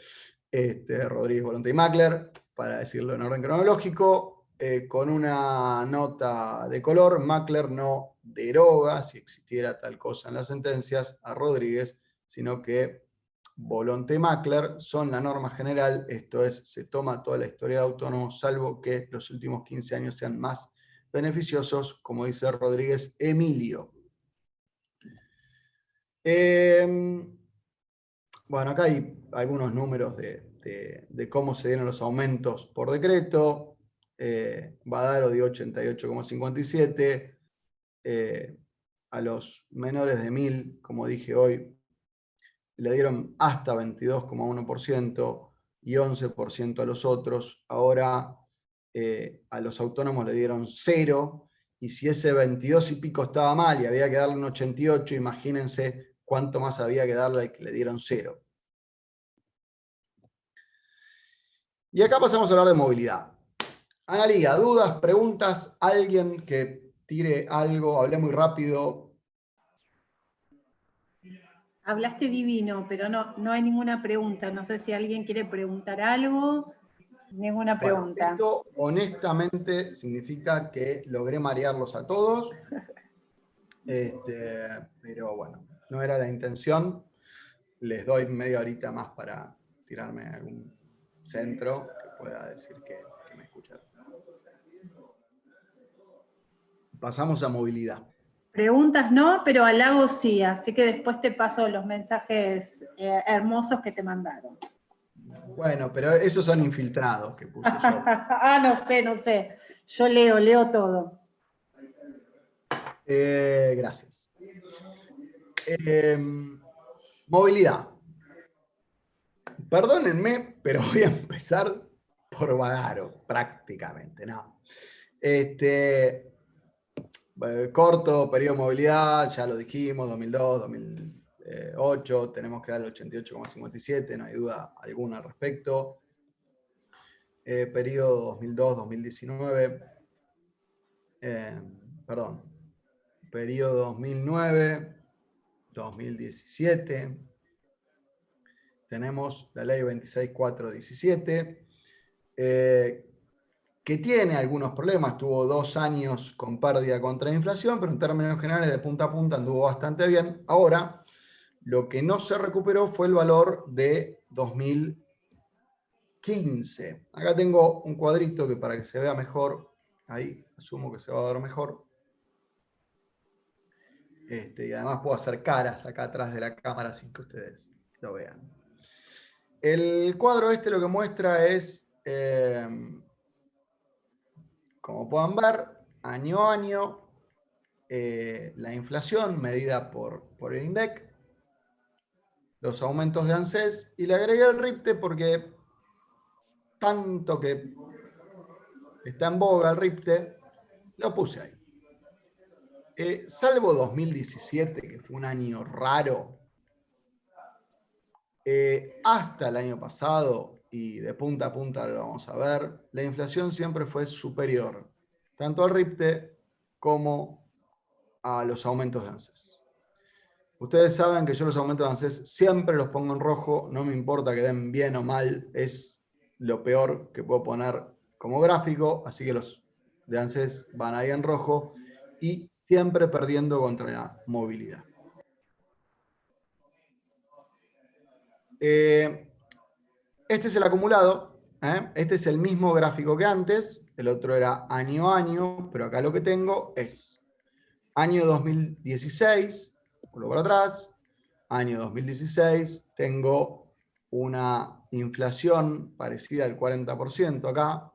Rodríguez, Volonté y Mackler, para decirlo en orden cronológico, con una nota de color, Mackler no deroga, si existiera tal cosa en las sentencias, a Rodríguez, sino que Volonté y Mackler son la norma general, esto es, se toma toda la historia de autónomos, salvo que los últimos 15 años sean más beneficiosos, como dice Rodríguez Emilio. Bueno, acá hay algunos números de cómo se dieron los aumentos por decreto. Badaro dio 88,57. A los menores de 1000, como dije hoy, le dieron hasta 22,1% y 11% a los otros. Ahora a los autónomos le dieron 0, y si ese 22 y pico estaba mal y había que darle un 88, imagínense cuánto más había que darle al que le dieron 0. Y acá pasamos a hablar de movilidad. Analía, dudas, preguntas, alguien que tire algo, hablé muy rápido. Hablaste divino, pero no hay ninguna pregunta. No sé si alguien quiere preguntar algo. Ninguna pregunta. Bueno, esto honestamente significa que logré marearlos a todos. Pero bueno, no era la intención. Les doy media horita más para tirarme a algún centro que pueda decir que me escucharon. Pasamos a movilidad. Preguntas no, pero halagos sí, así que después te paso los mensajes hermosos que te mandaron. Bueno, pero esos son infiltrados que puse yo. No sé. Yo leo todo. Gracias. Movilidad. Perdónenme, pero voy a empezar por Badaro, prácticamente, ¿no? Corto, periodo de movilidad, ya lo dijimos, 2002, 2008, tenemos que dar el 88,57, no hay duda alguna al respecto. Periodo 2002-2019, periodo 2009-2017, tenemos la ley 26.417, que tiene algunos problemas, tuvo 2 años con pérdida contra inflación, pero en términos generales de punta a punta anduvo bastante bien. Ahora, lo que no se recuperó fue el valor de 2015. Acá tengo un cuadrito que para que se vea mejor, ahí asumo que se va a ver mejor. Y además puedo hacer caras acá atrás de la cámara sin que ustedes lo vean. El cuadro lo que muestra es, como puedan ver, año a año, la inflación medida por el INDEC, los aumentos de ANSES, y le agregué el RIPTE porque tanto que está en boga el RIPTE, lo puse ahí. Salvo 2017, que fue un año raro, hasta el año pasado, y de punta a punta lo vamos a ver, la inflación siempre fue superior, tanto al RIPTE como a los aumentos de ANSES. Ustedes saben que yo los aumentos de ANSES siempre los pongo en rojo, no me importa que den bien o mal, es lo peor que puedo poner como gráfico, así que los de ANSES van ahí en rojo y siempre perdiendo contra la movilidad. Este es el acumulado, este es el mismo gráfico que antes, el otro era año a año, pero acá lo que tengo es año 2016, vuelvo para atrás, año 2016, tengo una inflación parecida al 40% acá,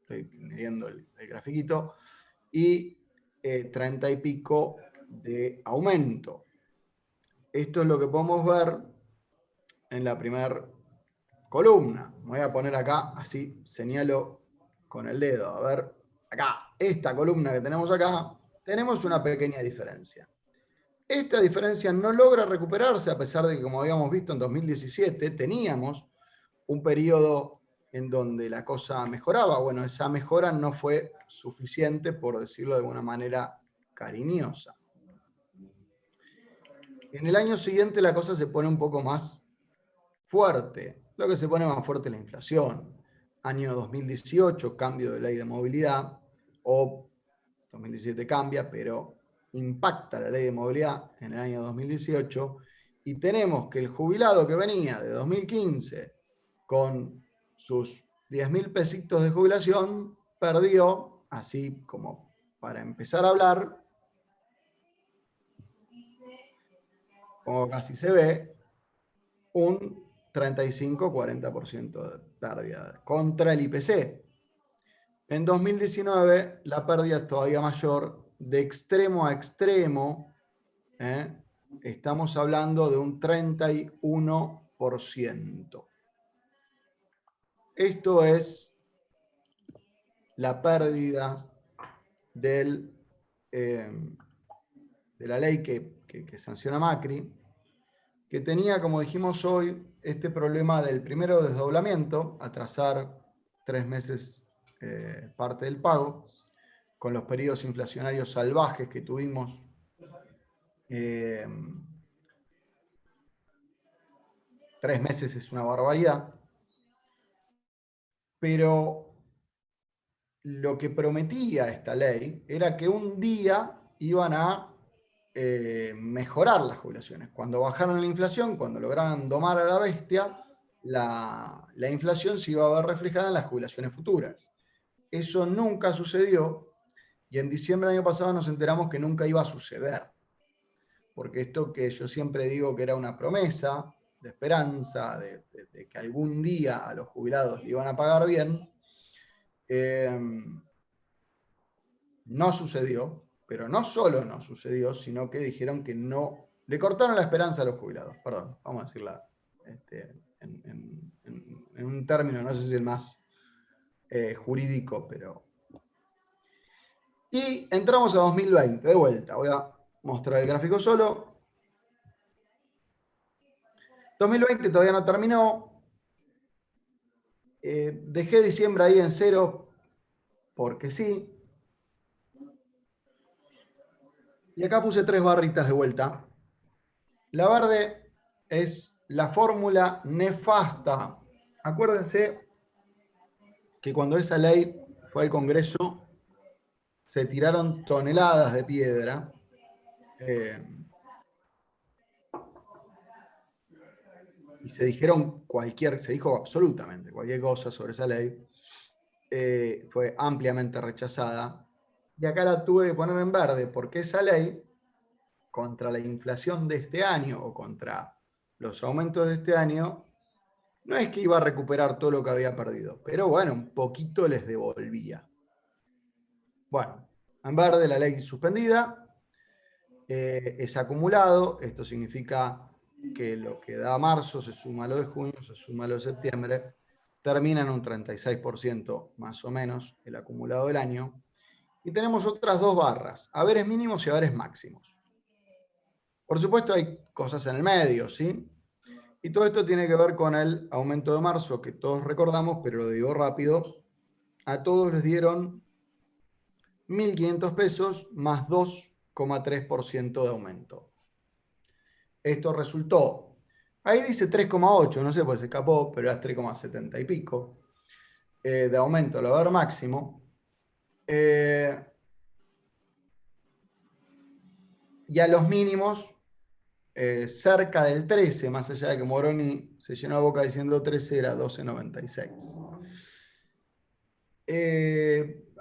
estoy midiendo el grafiquito, y 30 y pico de aumento. Esto es lo que podemos ver en la primera columna. Me voy a poner acá, así señalo con el dedo. A ver, acá, esta columna que tenemos acá, tenemos una pequeña diferencia. Esta diferencia no logra recuperarse a pesar de que, como habíamos visto en 2017, teníamos un periodo en donde la cosa mejoraba. Bueno, esa mejora no fue suficiente, por decirlo de alguna manera cariñosa. En el año siguiente la cosa se pone un poco más fuerte. Lo que se pone más fuerte es la inflación. Año 2018, cambio de ley de movilidad, o 2017 cambia, pero impacta la ley de movilidad en el año 2018, y tenemos que el jubilado que venía de 2015 con sus 10.000 pesitos de jubilación perdió, así como para empezar a hablar, como casi se ve, un 35-40% de pérdida contra el IPC. En 2019 la pérdida es todavía mayor, de extremo a extremo, estamos hablando de un 31%. Esto es la pérdida de la ley que sanciona Macri, que tenía, como dijimos hoy, este problema del primero desdoblamiento, atrasar 3 meses parte del pago, con los periodos inflacionarios salvajes que tuvimos 3 meses es una barbaridad, pero lo que prometía esta ley era que un día iban a mejorar las jubilaciones. Cuando bajaron la inflación, cuando lograron domar a la bestia, la inflación se iba a ver reflejada en las jubilaciones futuras. Eso nunca sucedió, y en diciembre del año pasado nos enteramos que nunca iba a suceder. Porque esto que yo siempre digo que era una promesa de esperanza, de que algún día a los jubilados le iban a pagar bien, no sucedió, pero no solo no sucedió, sino que dijeron que no, le cortaron la esperanza a los jubilados, perdón, vamos a decirla en un término, no sé si el más jurídico, pero... Y entramos a 2020, de vuelta, voy a mostrar el gráfico solo. 2020 todavía no terminó. Dejé diciembre ahí en 0 porque sí. Y acá puse 3 barritas de vuelta. La verde es la fórmula nefasta. Acuérdense que cuando esa ley fue al Congreso, se tiraron toneladas de piedra. Y se dijo absolutamente cualquier cosa sobre esa ley. Fue ampliamente rechazada. Y acá la tuve que poner en verde, porque esa ley, contra la inflación de este año o contra los aumentos de este año, no es que iba a recuperar todo lo que había perdido, pero bueno, un poquito les devolvía. Bueno, en verde la ley suspendida, es acumulado, esto significa que lo que da marzo se suma a lo de junio, se suma a lo de septiembre, termina en un 36% más o menos el acumulado del año, y tenemos otras dos barras, haberes mínimos y haberes máximos. Por supuesto hay cosas en el medio, ¿sí? Y todo esto tiene que ver con el aumento de marzo, que todos recordamos, pero lo digo rápido. A todos les dieron 1.500 pesos más 2,3% de aumento. Esto resultó, ahí dice 3,8, no sé, pues se escapó, pero era 3,70 y pico de aumento al haber máximo. Y a los mínimos, cerca del 13, más allá de que Moroni se llenó la boca diciendo 13, era 12,96.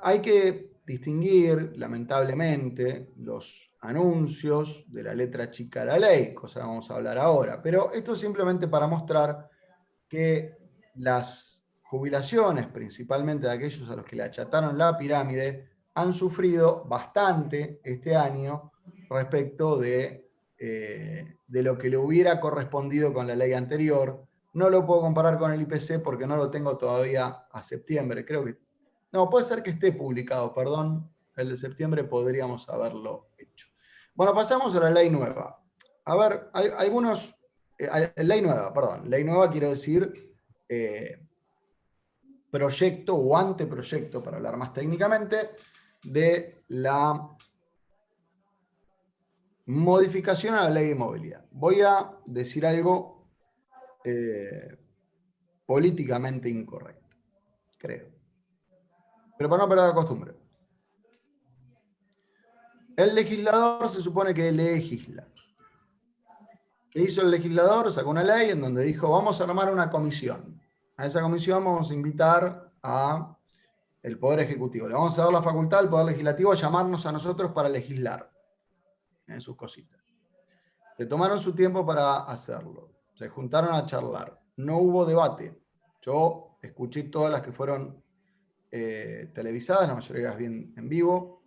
Hay que distinguir, lamentablemente, los anuncios de la letra chica de la ley, cosa que vamos a hablar ahora, pero esto simplemente para mostrar que las jubilaciones, principalmente de aquellos a los que le achataron la pirámide, han sufrido bastante este año respecto de lo que le hubiera correspondido con la ley anterior. No lo puedo comparar con el IPC porque no lo tengo todavía a septiembre, creo que no, puede ser que esté publicado, perdón, el de septiembre podríamos haberlo hecho. Bueno, pasamos a la ley nueva. A ver, hay algunos... ley nueva quiero decir proyecto o anteproyecto, para hablar más técnicamente, de la modificación a la ley de movilidad. Voy a decir algo políticamente incorrecto, creo. Pero para no perder la costumbre. El legislador se supone que legisla. ¿Qué hizo el legislador? Sacó una ley en donde dijo, vamos a armar una comisión. A esa comisión vamos a invitar a el Poder Ejecutivo. Le vamos a dar la facultad al Poder Legislativo a llamarnos a nosotros para legislar en sus cositas. Se tomaron su tiempo para hacerlo. Se juntaron a charlar. No hubo debate. Yo escuché todas las que fueron televisadas, la mayoría bien en vivo.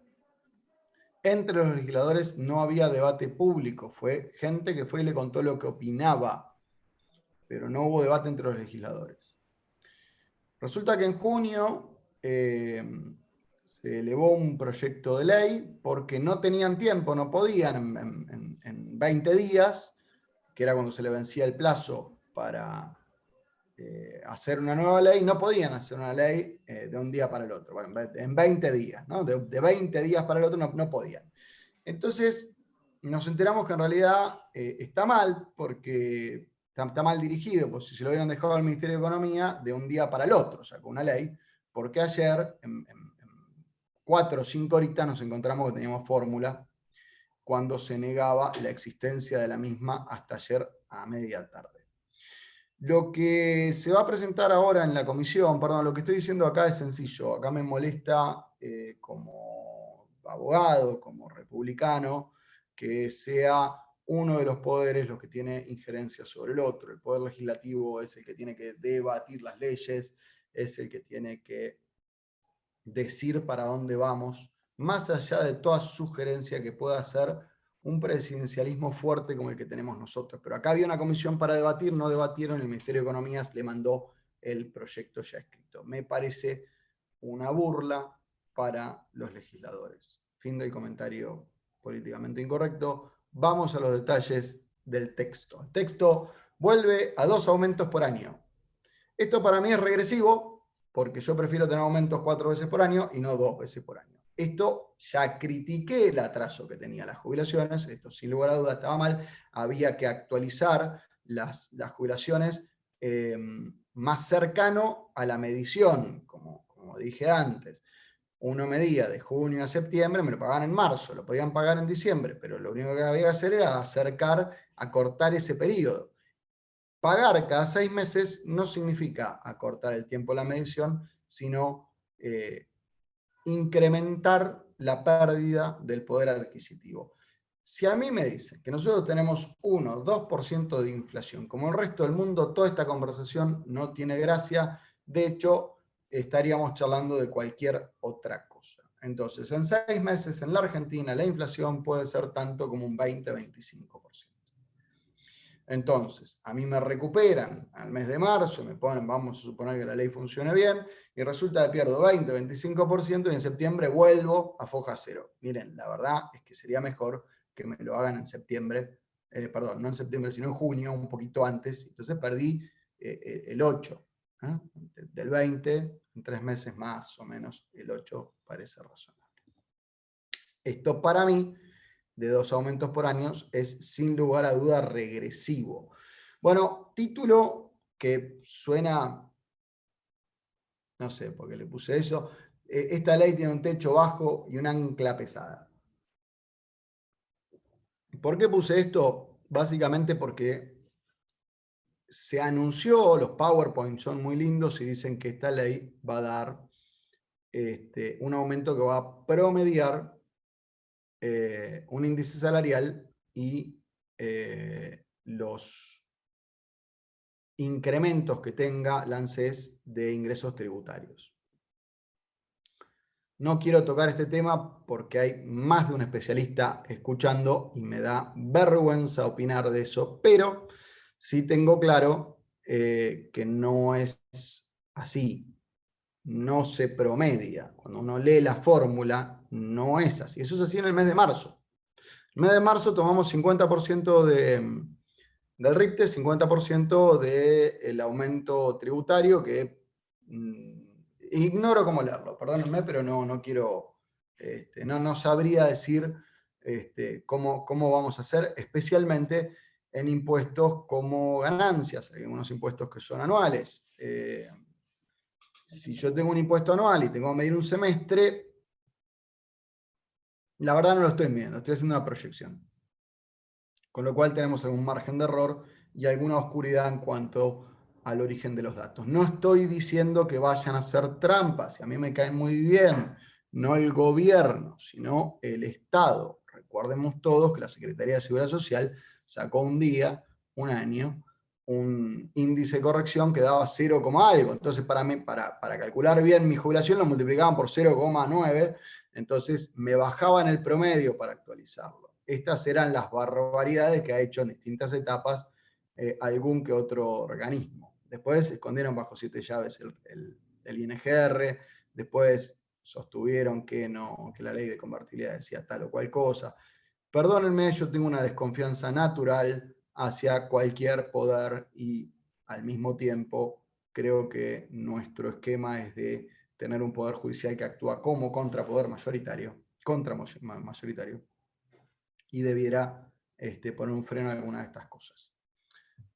Entre los legisladores no había debate público. Fue gente que fue y le contó lo que opinaba. Pero no hubo debate entre los legisladores. Resulta que en junio se elevó un proyecto de ley porque no tenían tiempo, no podían en 20 días, que era cuando se le vencía el plazo para hacer una nueva ley, no podían hacer una ley de un día para el otro. Bueno, en 20 días, ¿no? De 20 días para el otro no podían. Entonces nos enteramos que en realidad está mal, porque está mal dirigido, pues si se lo hubieran dejado al Ministerio de Economía de un día para el otro, sacó una ley, porque ayer, en 4 o 5 horitas, nos encontramos que teníamos fórmula cuando se negaba la existencia de la misma hasta ayer a media tarde. Lo que se va a presentar ahora en la comisión, perdón, lo que estoy diciendo acá es sencillo, acá me molesta como abogado, como republicano, que sea uno de los poderes los que tiene injerencia sobre el otro. El poder legislativo es el que tiene que debatir las leyes, es el que tiene que decir para dónde vamos, más allá de toda sugerencia que pueda hacer un presidencialismo fuerte como el que tenemos nosotros. Pero acá había una comisión para debatir, no debatieron, el Ministerio de Economía le mandó el proyecto ya escrito. Me parece una burla para los legisladores. Fin del comentario políticamente incorrecto. Vamos a los detalles del texto. El texto vuelve a 2 aumentos por año. Esto para mí es regresivo, porque yo prefiero tener aumentos 4 veces por año y no 2 veces por año. Esto ya critiqué el atraso que tenía las jubilaciones, esto sin lugar a duda estaba mal, había que actualizar las jubilaciones más cercano a la medición, como como dije antes, uno medía de junio a septiembre, me lo pagaban en marzo, lo podían pagar en diciembre, pero lo único que había que hacer era acortar ese periodo. Pagar cada 6 meses no significa acortar el tiempo de la medición, sino incrementar la pérdida del poder adquisitivo. Si a mí me dicen que nosotros tenemos 1 o 2% de inflación, como el resto del mundo, toda esta conversación no tiene gracia. De hecho, estaríamos charlando de cualquier otra cosa. Entonces, en 6 meses en la Argentina la inflación puede ser tanto como un 20-25%. Entonces, a mí me recuperan al mes de marzo, me ponen, vamos a suponer que la ley funcione bien, y resulta que pierdo 20-25% y en septiembre vuelvo a foja cero. Miren, la verdad es que sería mejor que me lo hagan en septiembre, perdón, no en septiembre, sino en junio, un poquito antes. Entonces perdí el 8, ¿eh? Del 20, en 3 meses más o menos, el 8 parece razonable. Esto para mí, de 2 aumentos por año, es sin lugar a duda regresivo. Bueno, título que suena, no sé por qué le puse eso. Esta ley tiene un techo bajo y un ancla pesada. ¿Por qué puse esto? Básicamente porque se anunció, los PowerPoint son muy lindos y dicen que esta ley va a dar un aumento que va a promediar un índice salarial y los incrementos que tenga la ANSES de ingresos tributarios. No quiero tocar este tema porque hay más de un especialista escuchando y me da vergüenza opinar de eso, pero sí tengo claro que no es así, no se promedia. Cuando uno lee la fórmula, no es así. Eso es así en el mes de marzo. En el mes de marzo tomamos 50% del RIPTE, 50% del aumento tributario, que ignoro cómo leerlo, perdónenme, pero no quiero, no sabría decir cómo vamos a hacer, especialmente en impuestos como ganancias. Hay unos impuestos que son anuales. Si yo tengo un impuesto anual y tengo que medir un semestre, la verdad no lo estoy midiendo, estoy haciendo una proyección. Con lo cual tenemos algún margen de error y alguna oscuridad en cuanto al origen de los datos. No estoy diciendo que vayan a hacer trampas, y a mí me cae muy bien, no el gobierno, sino el Estado. Recordemos todos que la Secretaría de Seguridad Social sacó un día, un año, un índice de corrección que daba 0, algo. Entonces, para calcular bien mi jubilación, lo multiplicaban por 0,9, entonces me bajaban el promedio para actualizarlo. Estas eran las barbaridades que ha hecho en distintas etapas algún que otro organismo. Después se escondieron bajo 7 llaves el INGR, después sostuvieron que la ley de convertibilidad decía tal o cual cosa. Perdónenme, yo tengo una desconfianza natural hacia cualquier poder y al mismo tiempo creo que nuestro esquema es de tener un poder judicial que actúa como contrapoder mayoritario, y debiera poner un freno a alguna de estas cosas.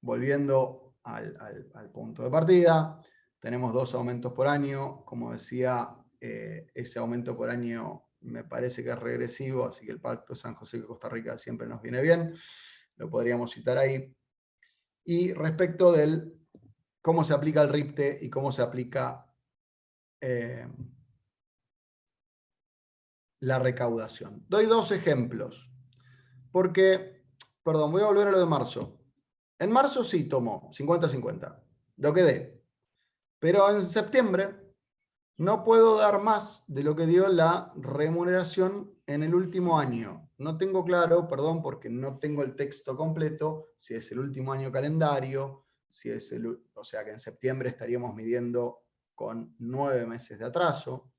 Volviendo al punto de partida, tenemos 2 aumentos por año. Como decía, ese aumento por año me parece que es regresivo, así que el Pacto de San José de Costa Rica siempre nos viene bien, lo podríamos citar ahí. Y respecto del cómo se aplica el RIPTE y cómo se aplica la recaudación. Doy 2 ejemplos. Porque, perdón, voy a volver a lo de marzo. En marzo sí tomó 50-50, lo que dé. Pero en septiembre no puedo dar más de lo que dio la remuneración en el último año. No tengo claro, perdón, porque no tengo el texto completo, si es el último año calendario, o sea que en septiembre estaríamos midiendo con 9 meses de atraso.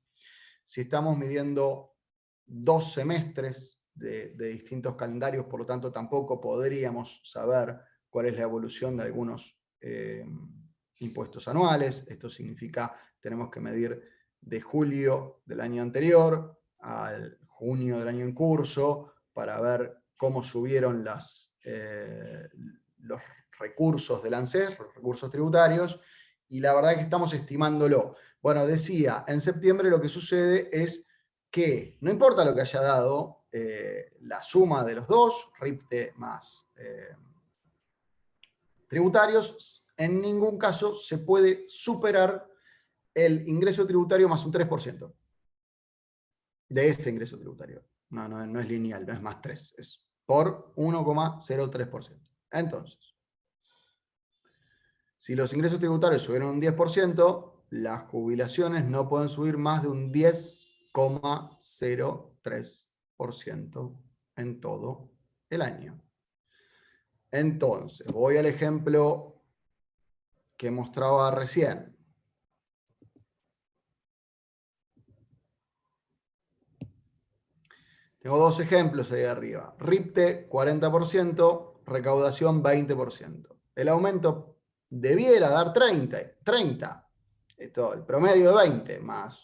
Si estamos midiendo 2 semestres de distintos calendarios, por lo tanto tampoco podríamos saber cuál es la evolución de algunos impuestos anuales. Esto significa tenemos que medir de julio del año anterior al junio del año en curso para ver cómo subieron los recursos del ANSES, los recursos tributarios, y la verdad es que estamos estimándolo. Bueno, decía, en septiembre lo que sucede es que no importa lo que haya dado la suma de los dos, RIPTE más tributarios, en ningún caso se puede superar el ingreso tributario más un 3% de ese ingreso tributario. No es lineal, no es más 3, es por 1,03%. Entonces, si los ingresos tributarios subieron un 10%, las jubilaciones no pueden subir más de un 10,03% en todo el año. Entonces, voy al ejemplo que mostraba recién. Tengo dos ejemplos ahí arriba. RIPTE 40%, recaudación 20%. El aumento debiera dar 30. Esto, el promedio de 20 más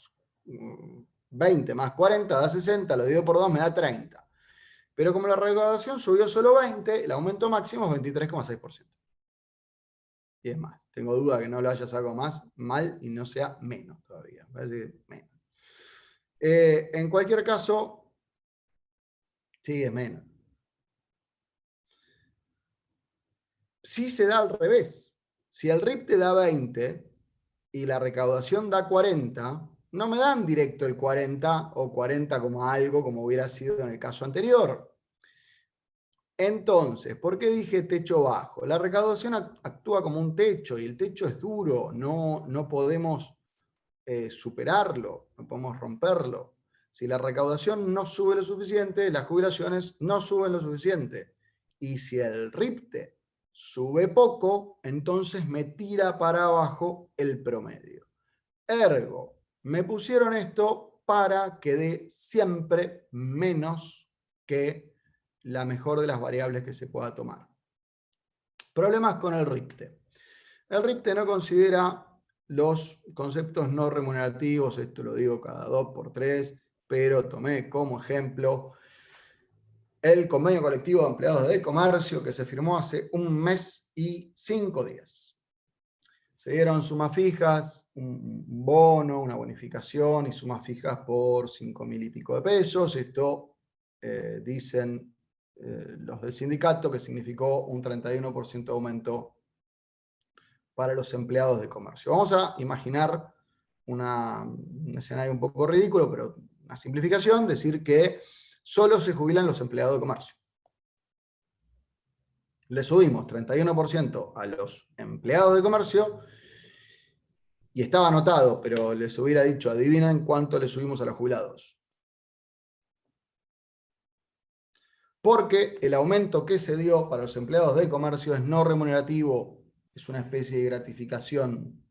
20 más 40 da 60, lo divido por 2 me da 30. Pero como la recaudación subió solo 20, el aumento máximo es 23,6%. Y es más, tengo duda que no lo haya sacado más mal y no sea menos todavía. Parece que menos. En cualquier caso, sí, es menos. Si se da al revés, si el RIP te da 20 y la recaudación da 40, no me dan directo el 40 o 40 como algo como hubiera sido en el caso anterior. Entonces, ¿por qué dije techo bajo? La recaudación actúa como un techo y el techo es duro, no podemos superarlo, no podemos romperlo. Si la recaudación no sube lo suficiente, las jubilaciones no suben lo suficiente. Y si el RIPTE sube poco, entonces me tira para abajo el promedio. Ergo, me pusieron esto para que dé siempre menos que la mejor de las variables que se pueda tomar. Problemas con el RIPTE. El RIPTE no considera los conceptos no remunerativos, esto lo digo cada 2 por 3, pero tomé como ejemplo el convenio colectivo de empleados de comercio que se firmó hace 1 mes y 5 días. Se dieron sumas fijas, un bono, una bonificación y sumas fijas por 5.000 y pico de pesos. Esto dicen los del sindicato que significó un 31% de aumento para los empleados de comercio. Vamos a imaginar un escenario un poco ridículo, pero una simplificación, decir que solo se jubilan los empleados de comercio. Le subimos 31% a los empleados de comercio y estaba anotado, pero les hubiera dicho, adivinen cuánto le subimos a los jubilados. Porque el aumento que se dio para los empleados de comercio es no remunerativo, es una especie de gratificación.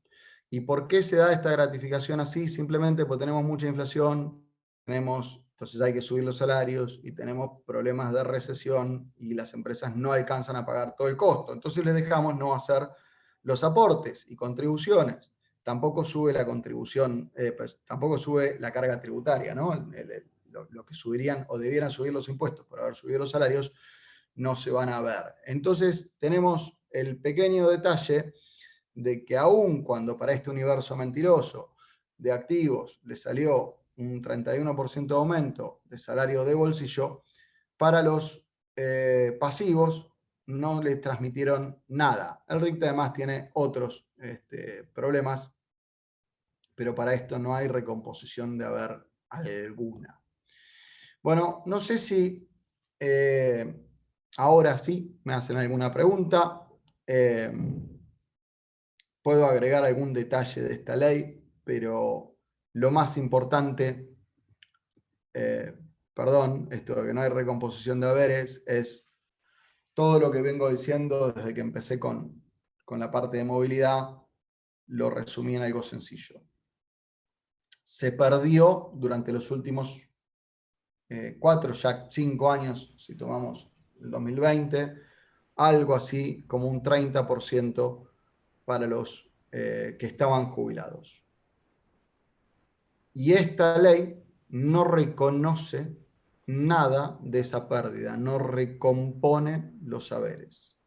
¿Y por qué se da esta gratificación así? Simplemente porque tenemos mucha inflación, entonces hay que subir los salarios y tenemos problemas de recesión y las empresas no alcanzan a pagar todo el costo. Entonces les dejamos no hacer los aportes y contribuciones. Tampoco sube la contribución, pues, tampoco sube la carga tributaria, ¿no? Lo que subirían o debieran subir los impuestos por haber subido los salarios no se van a ver. Entonces tenemos el pequeño detalle de que aun cuando para este universo mentiroso de activos le salió un 31% de aumento de salario de bolsillo, para los pasivos no les transmitieron nada. El RIPTE además tiene otros problemas, pero para esto no hay recomposición de haber alguna. Bueno, no sé si ahora sí me hacen alguna pregunta. Puedo agregar algún detalle de esta ley, pero lo más importante, perdón, esto de que no hay recomposición de haberes, es todo lo que vengo diciendo desde que empecé con la parte de movilidad, lo resumí en algo sencillo. Se perdió durante los últimos 4, ya 5 años, si tomamos el 2020, algo así como un 30% para los que estaban jubilados. Y esta ley no reconoce nada de esa pérdida, no recompone los saberes.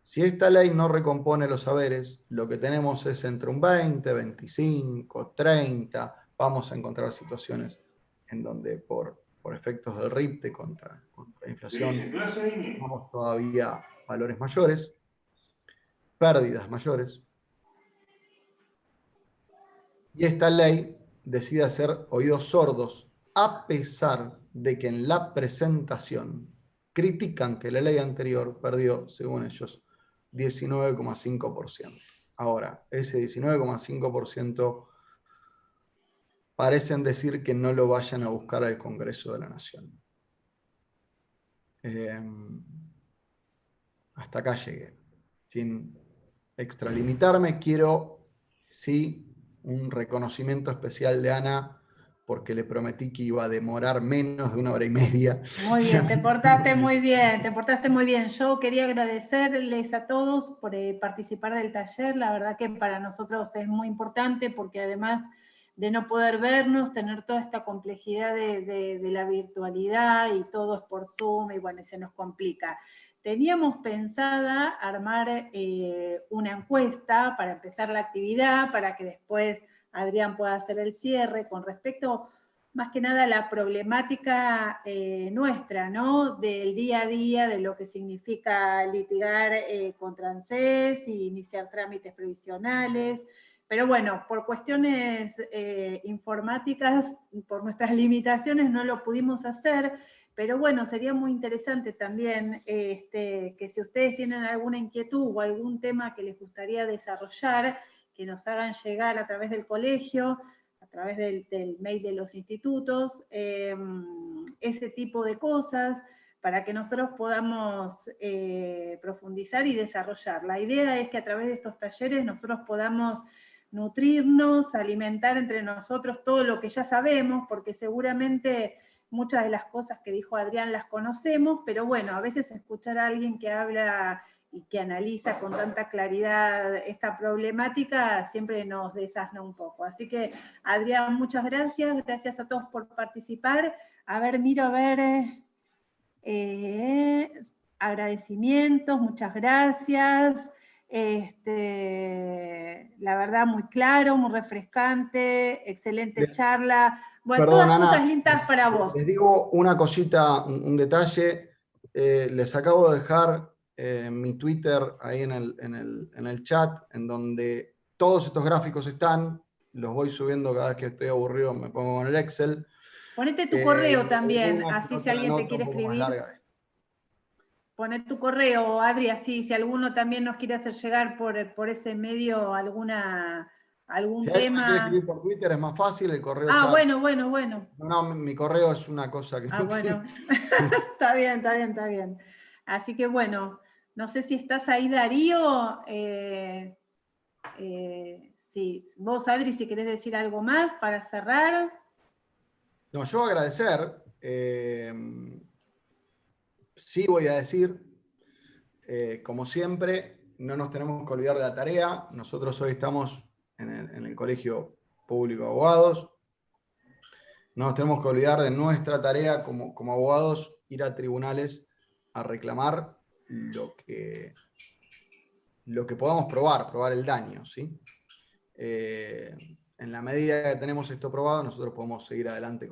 Si esta ley no recompone los saberes, lo que tenemos es entre un 20, 25, 30, vamos a encontrar situaciones en donde por efectos del RIPTE contra la inflación, tenemos todavía valores mayores, pérdidas mayores, y esta ley decide hacer oídos sordos, a pesar de que en la presentación critican que la ley anterior perdió, según ellos, 19,5%. Ahora, ese 19,5% parecen decir que no lo vayan a buscar al Congreso de la Nación. Hasta acá llegué. Sin extralimitarme, quiero, sí, un reconocimiento especial de Ana, porque le prometí que iba a demorar menos de 1 hora y media. Muy bien, te portaste muy bien, te portaste muy bien. Yo quería agradecerles a todos por participar del taller. La verdad que para nosotros es muy importante porque además de no poder vernos, tener toda esta complejidad de la virtualidad y todo es por Zoom y bueno, se nos complica. Teníamos pensada armar una encuesta para empezar la actividad, para que después Adrián pueda hacer el cierre con respecto más que nada la problemática nuestra, ¿no? Del día a día, de lo que significa litigar contra ANSES y iniciar trámites previsionales. Pero bueno, por cuestiones informáticas, por nuestras limitaciones no lo pudimos hacer, pero bueno, sería muy interesante también que si ustedes tienen alguna inquietud o algún tema que les gustaría desarrollar, que nos hagan llegar a través del colegio, a través del mail de los institutos, ese tipo de cosas, para que nosotros podamos profundizar y desarrollar. La idea es que a través de estos talleres nosotros podamos nutrirnos, alimentar entre nosotros todo lo que ya sabemos, porque seguramente muchas de las cosas que dijo Adrián las conocemos, pero bueno, a veces escuchar a alguien que habla y que analiza con tanta claridad esta problemática siempre nos desasna un poco. Así que, Adrián, muchas gracias. Gracias a todos por participar. A ver, miro a ver... agradecimientos, muchas gracias. La verdad, muy claro, muy refrescante, excelente charla. Bueno, Perdón, todas Ana, cosas lindas para vos. les digo una cosita, un detalle. Les acabo de dejar mi Twitter ahí en el chat, en donde todos estos gráficos están. Los voy subiendo cada vez que estoy aburrido, me pongo en el Excel. Ponete tu correo también, Una que así si otra alguien te nota quiere un poco más escribir. larga. Poné tu correo, Adri, así si alguno también nos quiere hacer llegar por ese medio algún Si alguien me quiere escribir tema. por Twitter es más fácil, el correo Ah, ya. bueno. No, mi correo es una cosa que Ah, no bueno. tiene. Está bien. Así que bueno, no sé si estás ahí, Darío. Sí. Vos, Adri, si querés decir algo más para cerrar. No, yo agradecer. Sí voy a decir, como siempre, no nos tenemos que olvidar de la tarea. Nosotros hoy estamos en el Colegio Público de Abogados. No nos tenemos que olvidar de nuestra tarea como abogados, ir a tribunales a reclamar lo que podamos probar el daño, ¿sí? En la medida que tenemos esto probado, nosotros podemos seguir adelante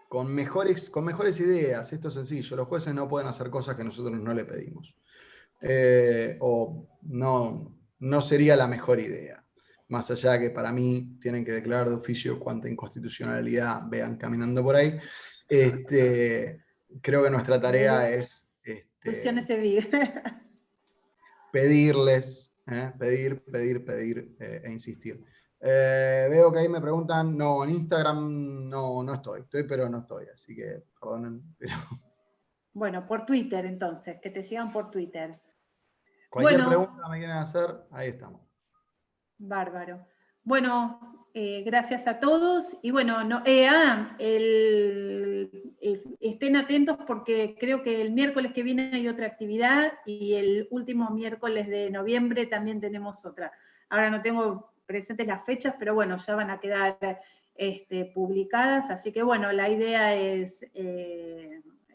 con mejores ideas. Esto es sencillo. Los jueces no pueden hacer cosas que nosotros no le pedimos. O no sería la mejor idea. Más allá de que para mí tienen que declarar de oficio cuánta inconstitucionalidad vean caminando por ahí. Creo que nuestra tarea es pedirles, pedir e insistir. Veo que ahí me preguntan, no, en Instagram no estoy, pero no estoy, así que perdonen. Pero... Bueno, por Twitter entonces, que te sigan por Twitter. Cualquier pregunta me quieren hacer, ahí estamos. Bárbaro. Bueno, gracias a todos. Y bueno, estén atentos porque creo que el miércoles que viene hay otra actividad y el último miércoles de noviembre también tenemos otra. Ahora no tengo presentes las fechas, pero bueno, ya van a quedar publicadas. Así que bueno, la idea es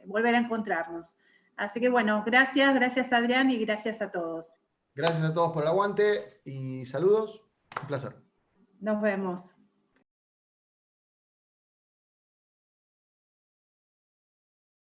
volver a encontrarnos. Así que bueno, gracias Adrián y gracias a todos. Gracias a todos por el aguante y saludos. Un placer. Nos vemos.